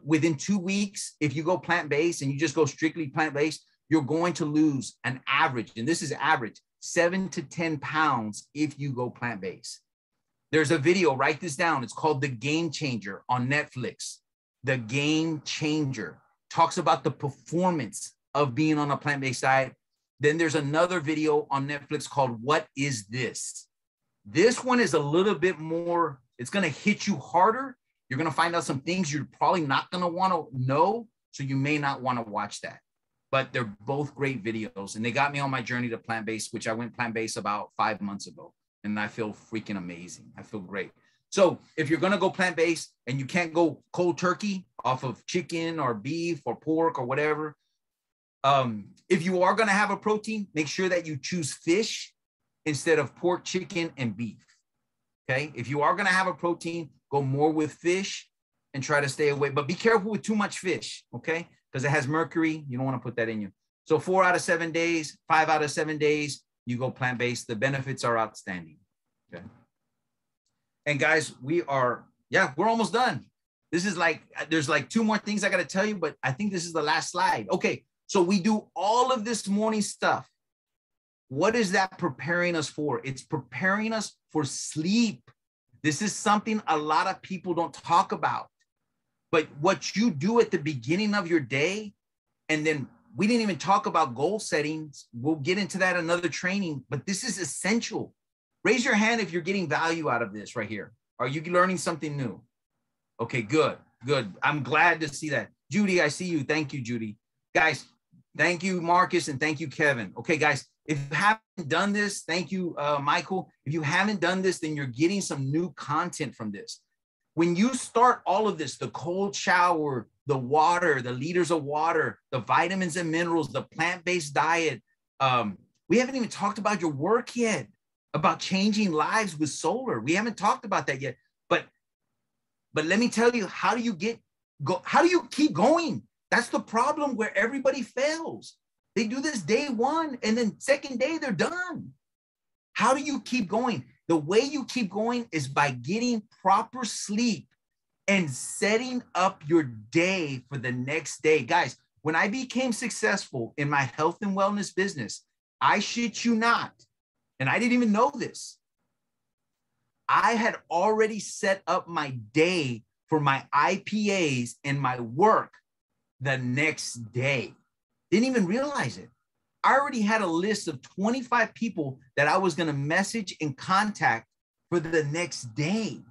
Within 2 weeks, if you go plant-based and you just go strictly plant-based, you're going to lose an average, and this is average, 7 to 10 pounds if you go plant-based. There's a video, write this down. It's called The Game Changer on Netflix. The Game Changer talks about the performance of being on a plant-based diet. Then there's another video on Netflix called What Is This? This one is a little bit more, it's going to hit you harder. You're going to find out some things you're probably not going to want to know, so you may not want to watch that. but they're both great videos. And they got me on my journey to plant-based, which I went plant-based about 5 months ago. And I feel freaking amazing. I feel great. So if you're going to go plant-based and you can't go cold turkey off of chicken or beef or pork or whatever, if you are going to have a protein, make sure that you choose fish instead of pork, chicken, and beef. Okay. If you are going to have a protein, go more with fish and try to stay away, but be careful with too much fish. Okay. Because it has mercury. You don't want to put that in you. So 4 out of 7 days, 5 out of 7 days, you go plant-based. The benefits are outstanding. Okay. And guys, we're almost done. This is like, there's like 2 more things I got to tell you, but I think this is the last slide. Okay. So we do all of this morning stuff. What is that preparing us for? It's preparing us for sleep. This is something a lot of people don't talk about. But what you do at the beginning of your day, and then we didn't even talk about goal settings. We'll get into that another training, but this is essential. Raise your hand if you're getting value out of this right here. Are you learning something new? Okay, good, good. I'm glad to see that. Judy, I see you. Thank you, Judy. Guys, thank you, Marcus, and thank you, Kevin. Okay, guys, if you haven't done this, thank you, Michael. If you haven't done this, then you're getting some new content from this. When you start all of this, the cold shower, the water, the liters of water, the vitamins and minerals, the plant-based diet, we haven't even talked about your work yet, about changing lives with solar. We haven't talked about that yet. But let me tell you, how do you keep going? That's the problem where everybody fails. They do this day 1 and then second day they're done. How do you keep going? The way you keep going is by getting proper sleep and setting up your day for the next day. Guys, when I became successful in my health and wellness business, I shit you not, and I didn't even know this, I had already set up my day for my IPAs and my work the next day. Didn't even realize it. I already had a list of 25 people that I was going to message and contact for the next day.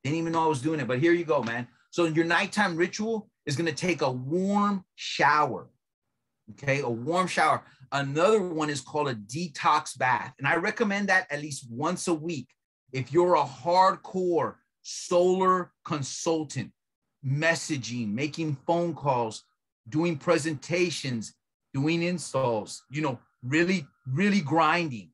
Didn't even know I was doing it, but here you go, man. So your nighttime ritual is going to take a warm shower. Okay, a warm shower. Another one is called a detox bath. And I recommend that at least once a week. If you're a hardcore solar consultant, messaging, making phone calls, doing presentations, doing installs, really, really grinding,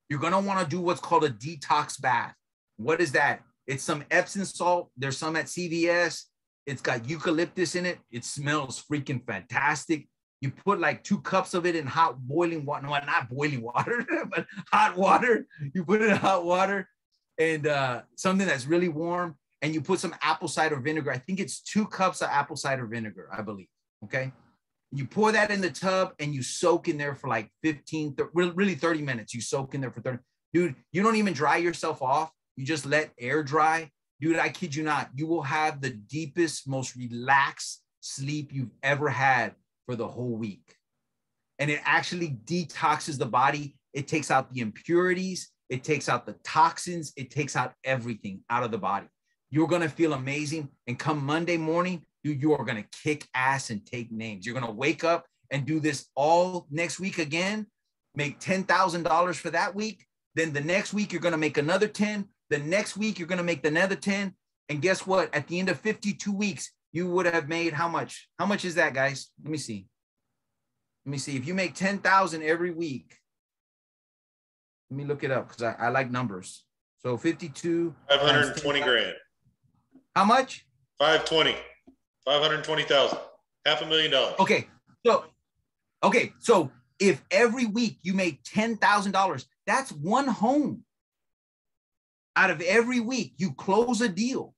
you're going to want to do what's called a detox bath. What is that? It's some Epsom salt. There's some at CVS. It's got eucalyptus in it. It smells freaking fantastic. You put like 2 cups of it in hot boiling water. No, not boiling water, but hot water. You put it in hot water and something that's really warm. And you put some apple cider vinegar. I think it's 2 cups of apple cider vinegar, I believe. Okay. You pour that in the tub and you soak in there for like 30 minutes. You soak in there for 30. Dude, you don't even dry yourself off. You just let air dry. Dude, I kid you not. You will have the deepest, most relaxed sleep you've ever had for the whole week. And it actually detoxes the body. It takes out the impurities. It takes out the toxins. It takes out everything out of the body. You're going to feel amazing. And come Monday morning, dude, you are going to kick ass and take names. You're going to wake up and do this all next week again, make $10,000 for that week. Then the next week, you're going to make another 10. The next week, you're going to make another 10. And guess what? At the end of 52 weeks, you would have made how much? How much is that, guys? Let me see. Let me see. If you make 10,000 every week, let me look it up because I like numbers. So 52. 520 grand. How much? 520. 520,000. $500,000. Okay. So if every week you make $10,000, that's one home. Out of every week, you close a deal.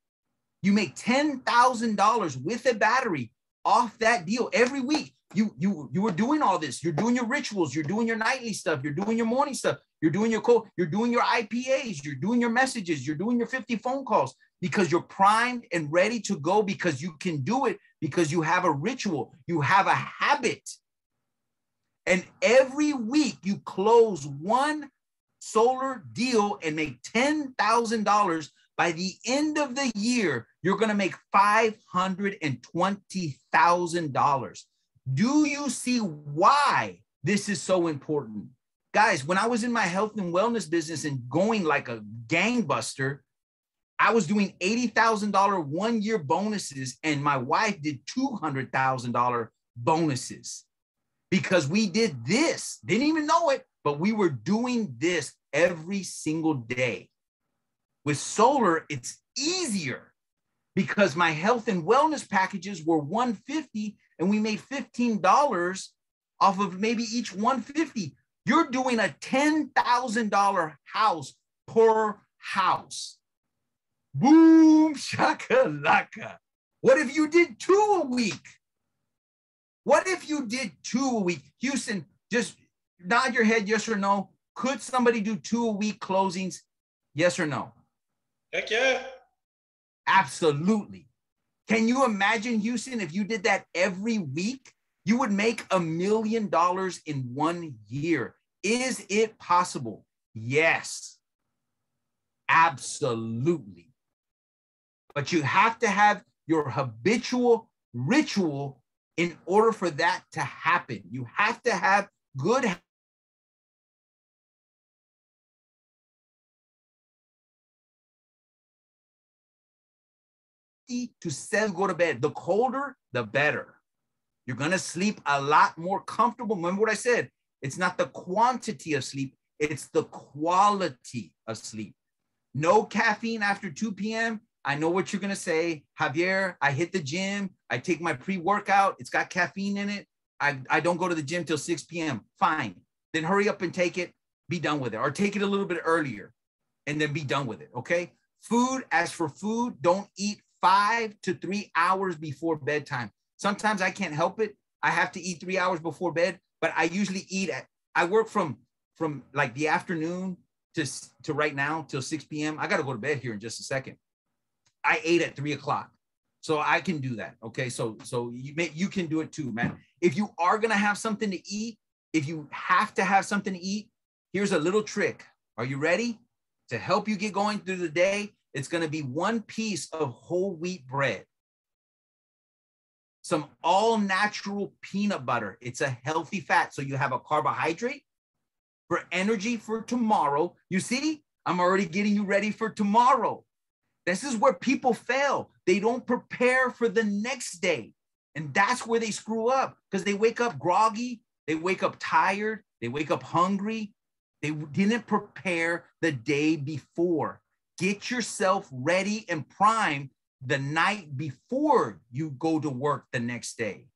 You make $10,000 with a battery off that deal every week. You were doing all this. You're doing your rituals. You're doing your nightly stuff. You're doing your morning stuff. You're doing your you're doing your IPAs. You're doing your messages. You're doing your 50 phone calls because you're primed and ready to go because you can do it because you have a ritual. You have a habit. And every week you close one solar deal and make $10,000. By the end of the year, you're going to make $520,000. Do you see why this is so important? Guys, when I was in my health and wellness business and going like a gangbuster, I was doing $80,000 one-year bonuses, and my wife did $200,000 bonuses because we did this. Didn't even know it, but we were doing this every single day. With solar, it's easier because my health and wellness packages were $150, and we made $15 off of maybe each $150. You're doing a $10,000 house per house. Boom, shakalaka. What if you did 2 a week? What if you did 2 a week? Houston, just nod your head, yes or no. Could somebody do 2 a week closings? Yes or no? Heck yeah. Absolutely. Can you imagine, Houston, if you did that every week? You would make $1 million in 1 year. Is it possible? Yes, absolutely. But you have to have your habitual ritual in order for that to happen. You have to have good to 7 go to bed. The colder, the better. You're going to sleep a lot more comfortable. Remember what I said? It's not the quantity of sleep, it's the quality of sleep. No caffeine after 2 p.m. I know what you're going to say. Javier, I hit the gym. I take my pre-workout. It's got caffeine in it. I don't go to the gym till 6 p.m. Fine. Then hurry up and take it. Be done with it. Or take it a little bit earlier and then be done with it. Okay. Food, as for food, don't eat 5 to 3 hours before bedtime. Sometimes I can't help it. I have to eat 3 hours before bed, but I usually I work from like the afternoon to right now till 6 p.m. I got to go to bed here in just a second. I ate at 3 o'clock. So I can do that. Okay. So you can do it too, man. If you are going to have something to eat, if you have to have something to eat, here's a little trick. Are you ready? To help you get going through the day, it's going to be 1 piece of whole wheat bread, some all natural peanut butter. It's a healthy fat. So you have a carbohydrate for energy for tomorrow. You see, I'm already getting you ready for tomorrow. This is where people fail. They don't prepare for the next day. And that's where they screw up because they wake up groggy. They wake up tired. They wake up hungry. They didn't prepare the day before. Get yourself ready and primed the night before you go to work the next day.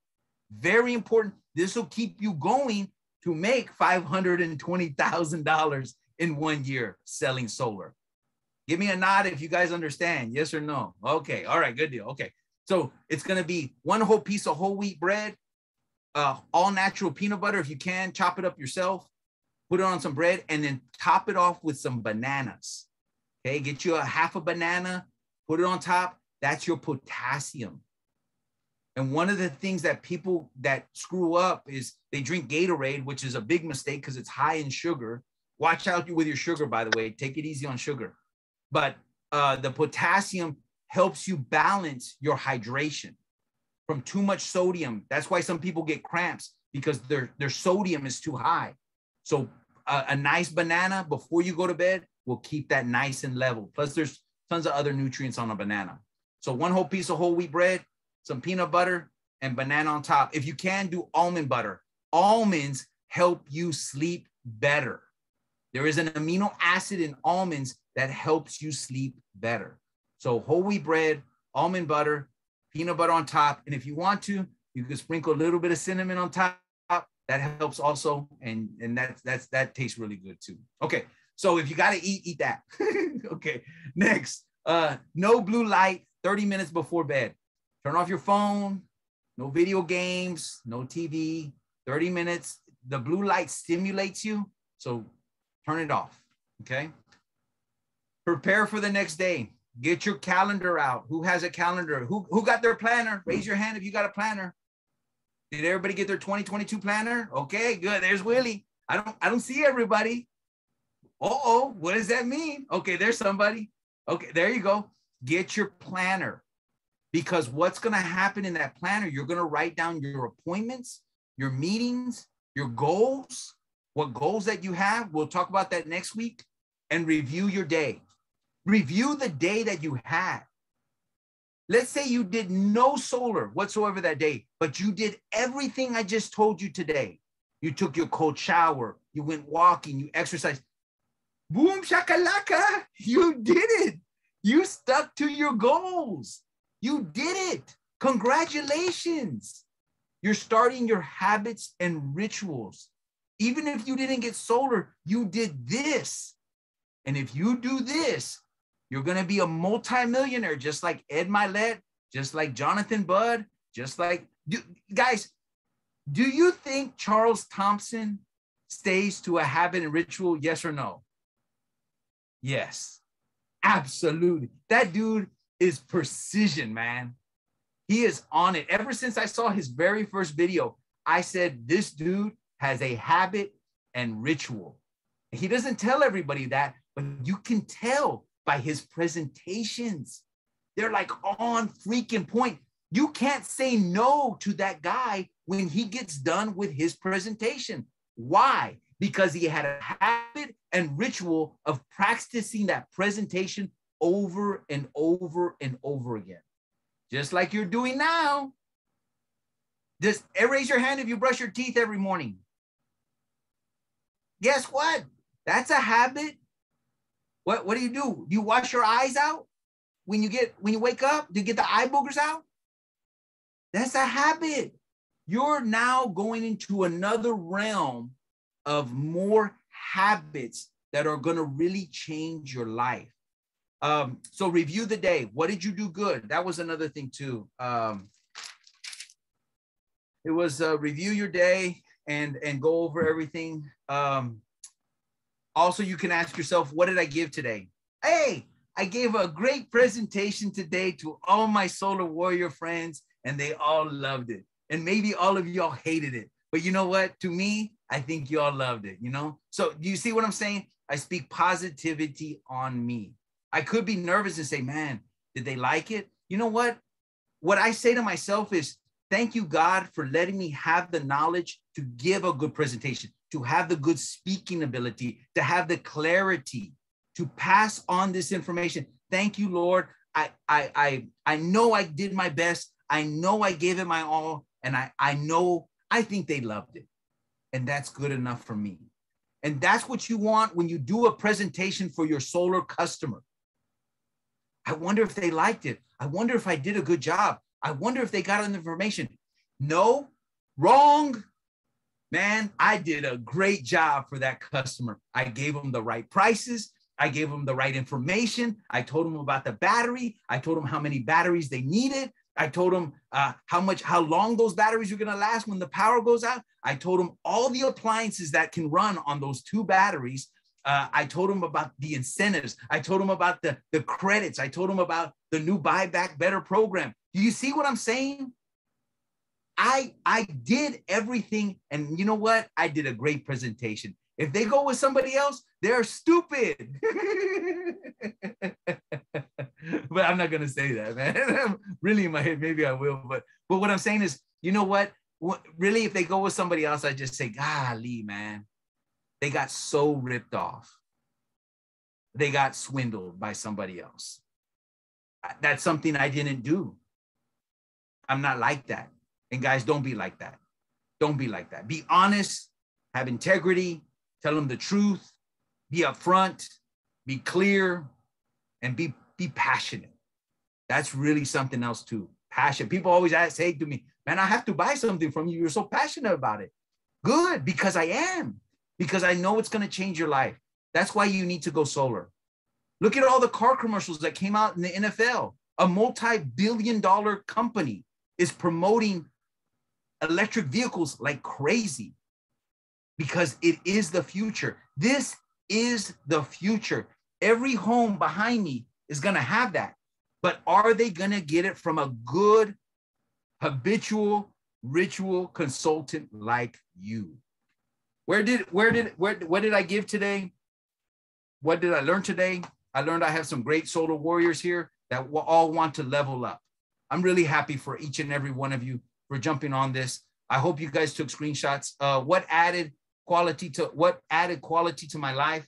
Very important. This will keep you going to make $520,000 in 1 year selling solar. Give me a nod if you guys understand. Yes or no? Okay. All right. Good deal. Okay. So it's going to be 1 whole piece of whole wheat bread, all natural peanut butter. If you can, chop it up yourself, put it on some bread, and then top it off with some bananas. Okay. Get you a half a banana, put it on top. That's your potassium. And one of the things that people that screw up is they drink Gatorade, which is a big mistake because it's high in sugar. Watch out with your sugar, by the way. Take it easy on sugar. But the potassium helps you balance your hydration from too much sodium. That's why some people get cramps because their sodium is too high. So a nice banana before you go to bed will keep that nice and level. Plus, there's tons of other nutrients on a banana. So 1 whole piece of whole wheat bread, some peanut butter, and banana on top. If you can, do almond butter. Almonds help you sleep better. There is an amino acid in almonds that helps you sleep better. So whole wheat bread, almond butter, peanut butter on top. And if you want to, you can sprinkle a little bit of cinnamon on top. That helps also. And that tastes really good too. Okay. So if you got to eat that. Okay. Next, no blue light 30 minutes before bed. Turn off your phone, no video games, no TV, 30 minutes. The blue light stimulates you. So turn it off. Okay. Prepare for the next day. Get your calendar out. Who has a calendar? Who got their planner? Raise your hand if you got a planner. Did everybody get their 2022 planner? Okay, good. There's Willie. I don't see everybody. Uh-oh, what does that mean? Okay, there's somebody. Okay, there you go. Get your planner. Because what's going to happen in that planner, you're going to write down your appointments. your meetings, your goals, what goals that you have. We'll talk about that next week, and review your day. Review the day that you had. Let's say you did no solar whatsoever that day, but you did everything I just told you today. You took your cold shower, you went walking, you exercised. Boom, shakalaka, you did it. You stuck to your goals. You did it. Congratulations. You're starting your habits and rituals. Even if you didn't get solar, you did this. And if you do this, you're going to be a multimillionaire, just like Ed Milet, just like Jonathan Budd, just like, guys, do you think Charles Thompson stays to a habit and ritual? Yes or no? Yes, absolutely. That dude is precision, man. He is on it. Ever since I saw his very first video, I said, this dude has a habit and ritual. He doesn't tell everybody that, but you can tell by his presentations. They're like on freaking point. You can't say no to that guy when he gets done with his presentation. Why? Because he had a habit and ritual of practicing that presentation over and over and over again. Just like you're doing now. Just raise your hand if you brush your teeth every morning. Guess what? That's a habit. What do? Do you wash your eyes out when you wake up? Do you get the eye boogers out? That's a habit. You're now going into another realm of more habits that are going to really change your life. So review the day. What did you do good? That was another thing too. It was review your day and go over everything. Also, you can ask yourself, what did I give today? Hey, I gave a great presentation today to all my Solar Warrior friends, and they all loved it. And maybe all of y'all hated it. But you know what? To me, I think y'all loved it, you know? So do you see what I'm saying? I speak positivity on me. I could be nervous and say, man, did they like it? You know what? What I say to myself is, thank you, God, for letting me have the knowledge to give a good presentation, to have the good speaking ability, to have the clarity, to pass on this information. Thank you, Lord. I know I did my best. I know I gave it my all. And I think they loved it. And that's good enough for me. And that's what you want when you do a presentation for your solar customer. I wonder if they liked it. I wonder if I did a good job. I wonder if they got the information. No, wrong. Man, I did a great job for that customer. I gave them the right prices. I gave them the right information. I told them about the battery. I told them how many batteries they needed. I told them how long those batteries are going to last when the power goes out. I told them all the appliances that can run on those 2 batteries. I told them about the incentives. I told them about the credits. I told them about the new Buy Back Better program. Do you see what I'm saying? I did everything. And you know what? I did a great presentation. If they go with somebody else, they're stupid. But I'm not going to say that, man. Really in my head, maybe I will. But what I'm saying is, you know what? Really, if they go with somebody else, I just say, golly, man. They got so ripped off. They got swindled by somebody else. That's something I didn't do. I'm not like that. And guys, don't be like that. Don't be like that. Be honest, have integrity, tell them the truth, be upfront, be clear, and be passionate. That's really something else too. Passion. People always say to me, man, I have to buy something from you. You're so passionate about it. Good, because I am. Because I know it's going to change your life. That's why you need to go solar. Look at all the car commercials that came out in the NFL. A multi-billion-dollar company is promoting electric vehicles like crazy because it is the future. This is the future. Every home behind me is going to have that. But are they going to get it from a good, habitual, ritual consultant like you? What did I give today? What did I learn today? I learned I have some great solar warriors here that will all want to level up. I'm really happy for each and every one of you for jumping on this. I hope you guys took screenshots. What added quality to my life?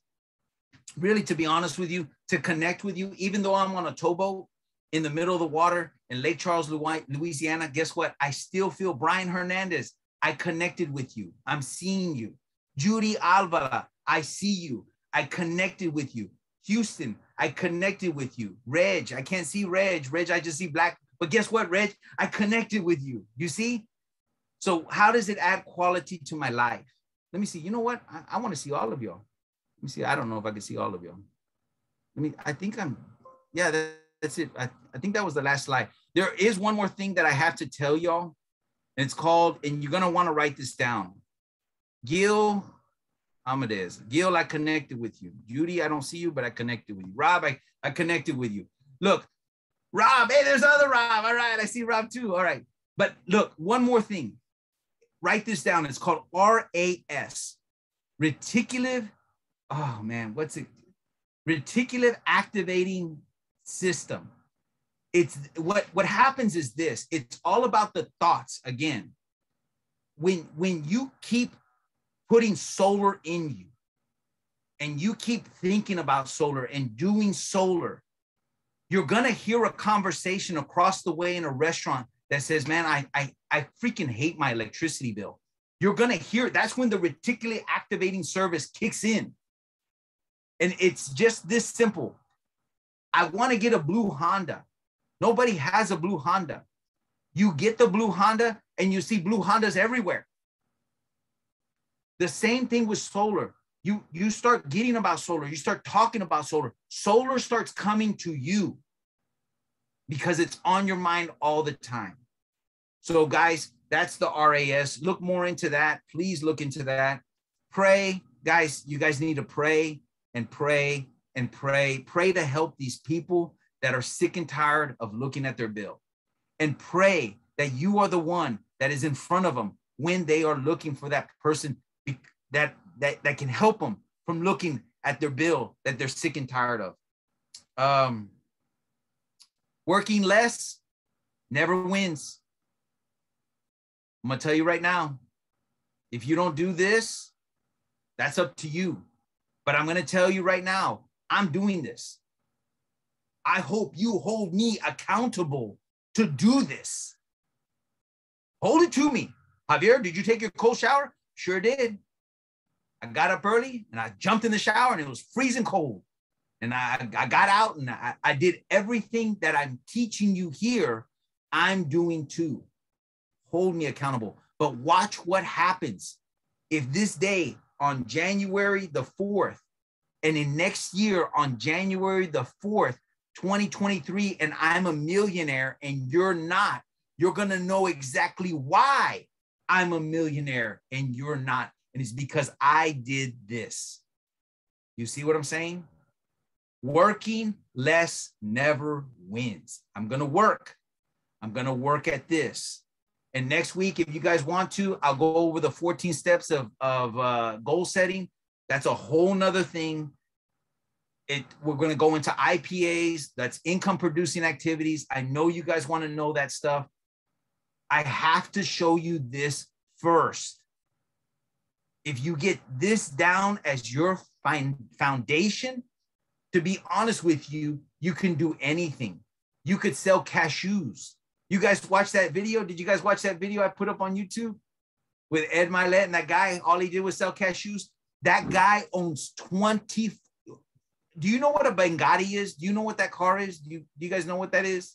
Really, to be honest with you, to connect with you, even though I'm on a towboat in the middle of the water in Lake Charles, Louisiana, guess what? I still feel Brian Hernandez. I connected with you. I'm seeing you. Judy Alvala, I see you. I connected with you. Houston, I connected with you. Reg, I can't see Reg. Reg, I just see black. But guess what, Reg? I connected with you. You see? So how does it add quality to my life? Let me see. You know what? I want to see all of y'all. Let me see. I don't know if I can see all of y'all. I think that's it. I think that was the last slide. There is one more thing that I have to tell y'all. And it's called, and you're going to want to write this down. Gil Amadeus. Gil, I connected with you. Judy, I don't see you, but I connected with you. Rob, I connected with you. Look, Rob, hey, there's other Rob. All right, I see Rob too. All right. But look, one more thing. Write this down. It's called RAS. Reticular, oh man, what's it? Reticular activating system. It's what happens is this. It's all about the thoughts. Again, when you keep putting solar in you and you keep thinking about solar and doing solar, you're going to hear a conversation across the way in a restaurant that says, man, I freaking hate my electricity bill. You're going to hear, that's when the reticular activating service kicks in. And it's just this simple. I want to get a blue Honda. Nobody has a blue Honda. You get the blue Honda and you see blue Hondas everywhere. The same thing with solar. You start getting about solar. You start talking about solar. Solar starts coming to you because it's on your mind all the time. So guys, that's the RAS. Look more into that. Please look into that. Pray. Guys, you guys need to pray and pray and pray. Pray to help these people that are sick and tired of looking at their bill. And pray that you are the one that is in front of them when they are looking for that person that can help them from looking at their bill that they're sick and tired of. Working less never wins. I'm going to tell you right now, if you don't do this, that's up to you. But I'm going to tell you right now, I'm doing this. I hope you hold me accountable to do this. Hold it to me. Javier, did you take your cold shower? Sure did. I got up early and I jumped in the shower and it was freezing cold. And I got out and I did everything that I'm teaching you here. I'm doing too. Hold me accountable. But watch what happens if this day on January the 4th and in next year on January the 4th, 2023, and I'm a millionaire and you're not. You're going to know exactly why I'm a millionaire and you're not. And it's because I did this. You see what I'm saying? Working less never wins. I'm going to work. I'm going to work at this. And next week, if you guys want to, I'll go over the 14 steps of goal setting. That's a whole nother thing. We're going to go into IPAs. That's income producing activities. I know you guys want to know that stuff. I have to show you this first. If you get this down as your foundation, to be honest with you, you can do anything. You could sell cashews. You guys watch that video? Did you guys watch that video I put up on YouTube with Ed Milet and that guy? All he did was sell cashews. That guy owns 20. Do you know what a Bengatti is? Do you know what that car is? Do you guys know what that is?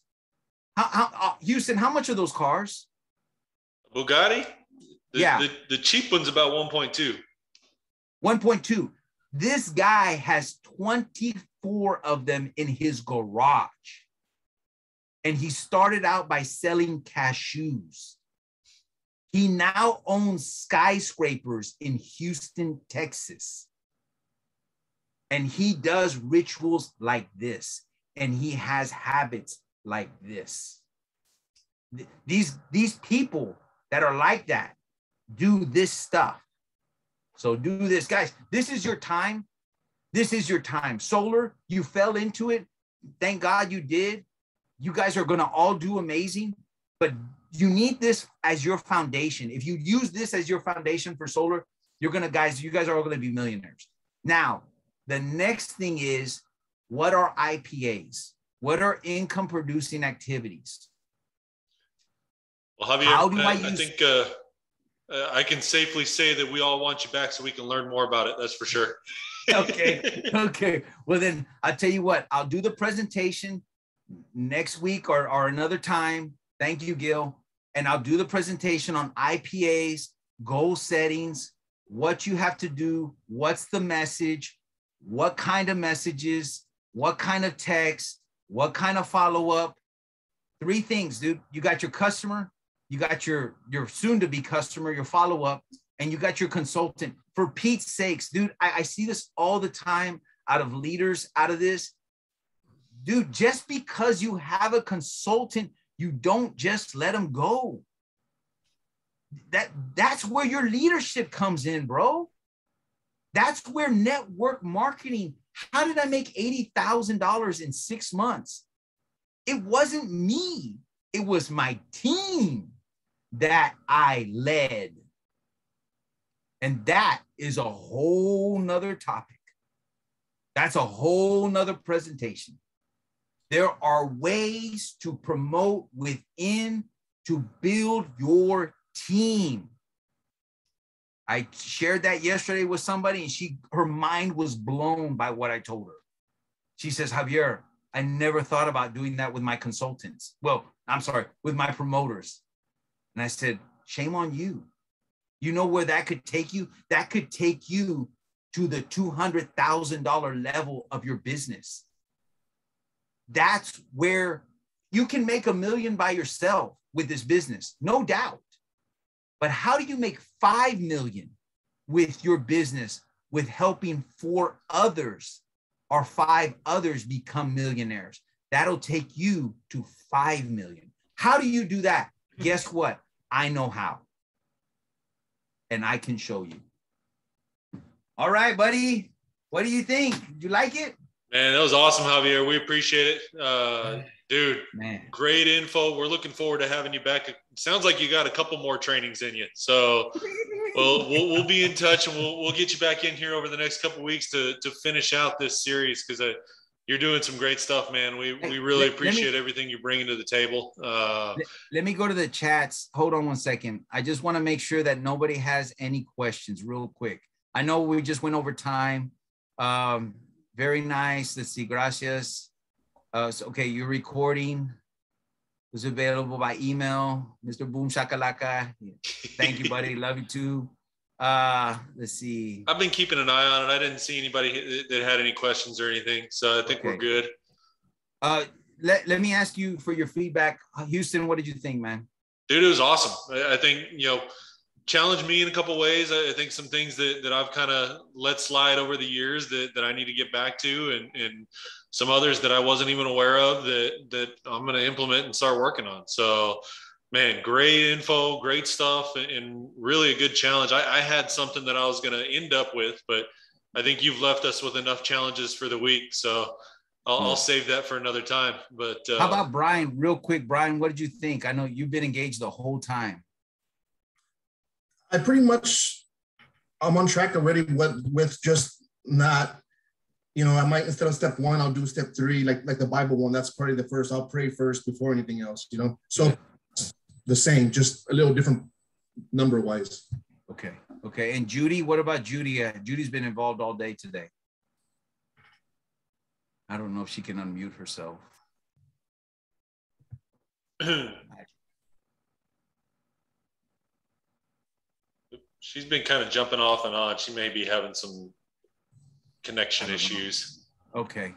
Houston, how much are those cars? Bugatti? Yeah. The cheap one's about 1.2. 1.2. This guy has 24 of them in his garage. And he started out by selling cashews. He now owns skyscrapers in Houston, Texas. And he does rituals like this. And he has habits like this. These people that are like that do this stuff. So do this, guys. This is your time. This is your time. Solar, you fell into it. Thank God you did. You guys are going to all do amazing. But you need this as your foundation. If you use this as your foundation for solar, you guys are all going to be millionaires. Now, the next thing is, what are IPAs? What are income producing activities? Well, Javier, How do I think I can safely say that we all want you back so we can learn more about it. That's for sure. Okay. Well, then I'll tell you what, I'll do the presentation next week or another time. Thank you, Gil. And I'll do the presentation on IPAs, goal settings, what you have to do, what's the message, what kind of messages, what kind of text, what kind of follow-up. 3 things, dude. You got your customer, you got your soon-to-be customer, your follow-up, and you got your consultant. For Pete's sakes, dude, I see this all the time out of leaders, out of this. Dude, just because you have a consultant, you don't just let them go. That's where your leadership comes in, bro. That's where network marketing. How did I make $80,000 in 6 months? It wasn't me. It was my team that I led. And that is a whole nother topic. That's a whole nother presentation. There are ways to promote within to build your team. I shared that yesterday with somebody, and her mind was blown by what I told her. She says, Javier, I never thought about doing that with my consultants. Well, I'm sorry, with my promoters. And I said, shame on you. You know where that could take you? That could take you to the $200,000 level of your business. That's where you can make $1 million by yourself with this business, no doubt. But how do you make 5 million with your business, with helping 4 others or 5 others become millionaires? That'll take you to 5 million. How do you do that? Guess what? I know how. And I can show you. All right, buddy. What do you think? Did you like it? Man, that was awesome, Javier. We appreciate it. Dude, man, great info. We're looking forward to having you back. It sounds like you got a couple more trainings in you. So we'll be in touch, and we'll get you back in here over the next couple of weeks to finish out this series, because you're doing some great stuff, man. We really appreciate everything you're bringing to the table. Let me go to the chats. Hold on one second. I just want to make sure that nobody has any questions real quick. I know we just went over time. Very nice. Let's see. Gracias. Okay, you're recording. It was available by email. Mr. Boom Shakalaka. Thank you, buddy. Love you too. Let's see. I've been keeping an eye on it. I didn't see anybody that had any questions or anything, so I think we're good. Let me ask you for your feedback. Houston, what did you think, man? Dude, it was awesome. I think, challenged me in a couple of ways. I think some things that I've kind of let slide over the years that I need to get back to, and some others that I wasn't even aware of that I'm going to implement and start working on. So, man, great info, great stuff, and really a good challenge. I had something that I was going to end up with, but I think you've left us with enough challenges for the week. So I'll save that for another time. But how about Brian, real quick? Brian, what did you think? I know you've been engaged the whole time. I pretty much, I'm on track already with just not, I might, instead of step 1, I'll do step 3, like the Bible one. That's probably the first. I'll pray first before anything else, So the same, just a little different number wise. Okay. And Judy, what about Judy? Judy's been involved all day today. I don't know if she can unmute herself. She's been kind of jumping off and on. She may be having some connection issues. Okay.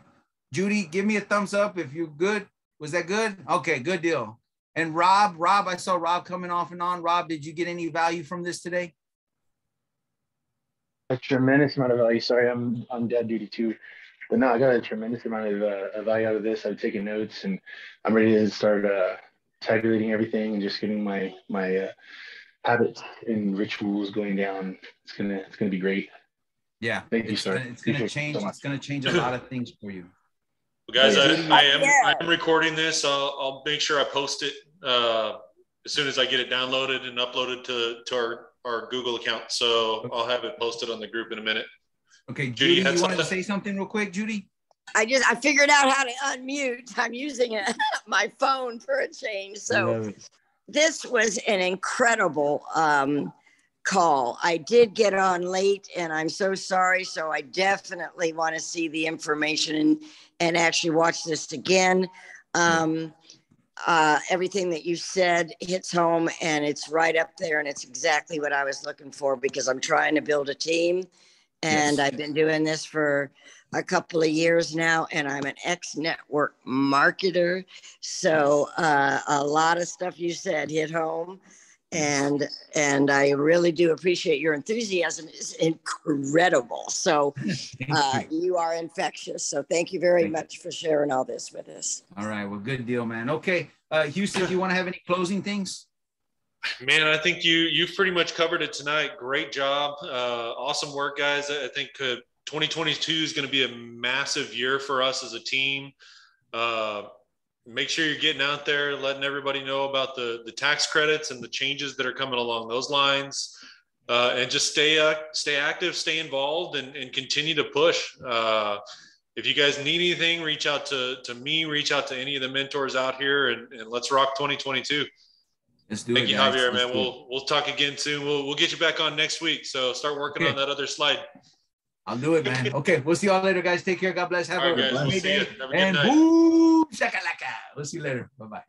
Judy, give me a thumbs up if you're good. Was that good? Okay, good deal. And Rob, I saw Rob coming off and on. Rob, did you get any value from this today? A tremendous amount of value. Sorry, I'm dead duty too. But no, I got a tremendous amount of value out of this. I've taken notes, and I'm ready to start tabulating everything and just getting my habits and rituals going down. It's gonna be great. Yeah, thank you, sir. It's gonna change. It's gonna change a lot of things for you. Well, guys, I am recording this. I'll make sure I post it as soon as I get it downloaded and uploaded to our Google account. So I'll have it posted on the group in a minute. Okay, Judy, you you wanted to say something real quick, Judy? I figured out how to unmute. I'm using my phone for a change. So this was an incredible call. I did get on late and I'm so sorry. So I definitely want to see the information and actually watch this again. Everything that you said hits home and it's right up there. And it's exactly what I was looking for because I'm trying to build a team. And I've been doing this for a couple of years now, and I'm an ex-network marketer. So a lot of stuff you said hit home, and I really do appreciate your enthusiasm. It's incredible. So you are infectious. So thank you very much for sharing all this with us. All right. Well, good deal, man. Okay. Houston, do you want to have any closing things? Man, I think you've pretty much covered it tonight. Great job. Awesome work, guys. I think 2022 is going to be a massive year for us as a team. Make sure you're getting out there, letting everybody know about the tax credits and the changes that are coming along those lines. And just stay active, stay involved, and continue to push. If you guys need anything, reach out to me, reach out to any of the mentors out here, and let's rock 2022. Let's do Thank it, you, guys. Javier, man. We'll talk again soon. We'll get you back on next week. So start working on that other slide. I'll do it, man. Okay, we'll see y'all later, guys. Take care. God bless. Have a great day. Have a good and night. boom, shakalaka. We'll see you later. Bye-bye.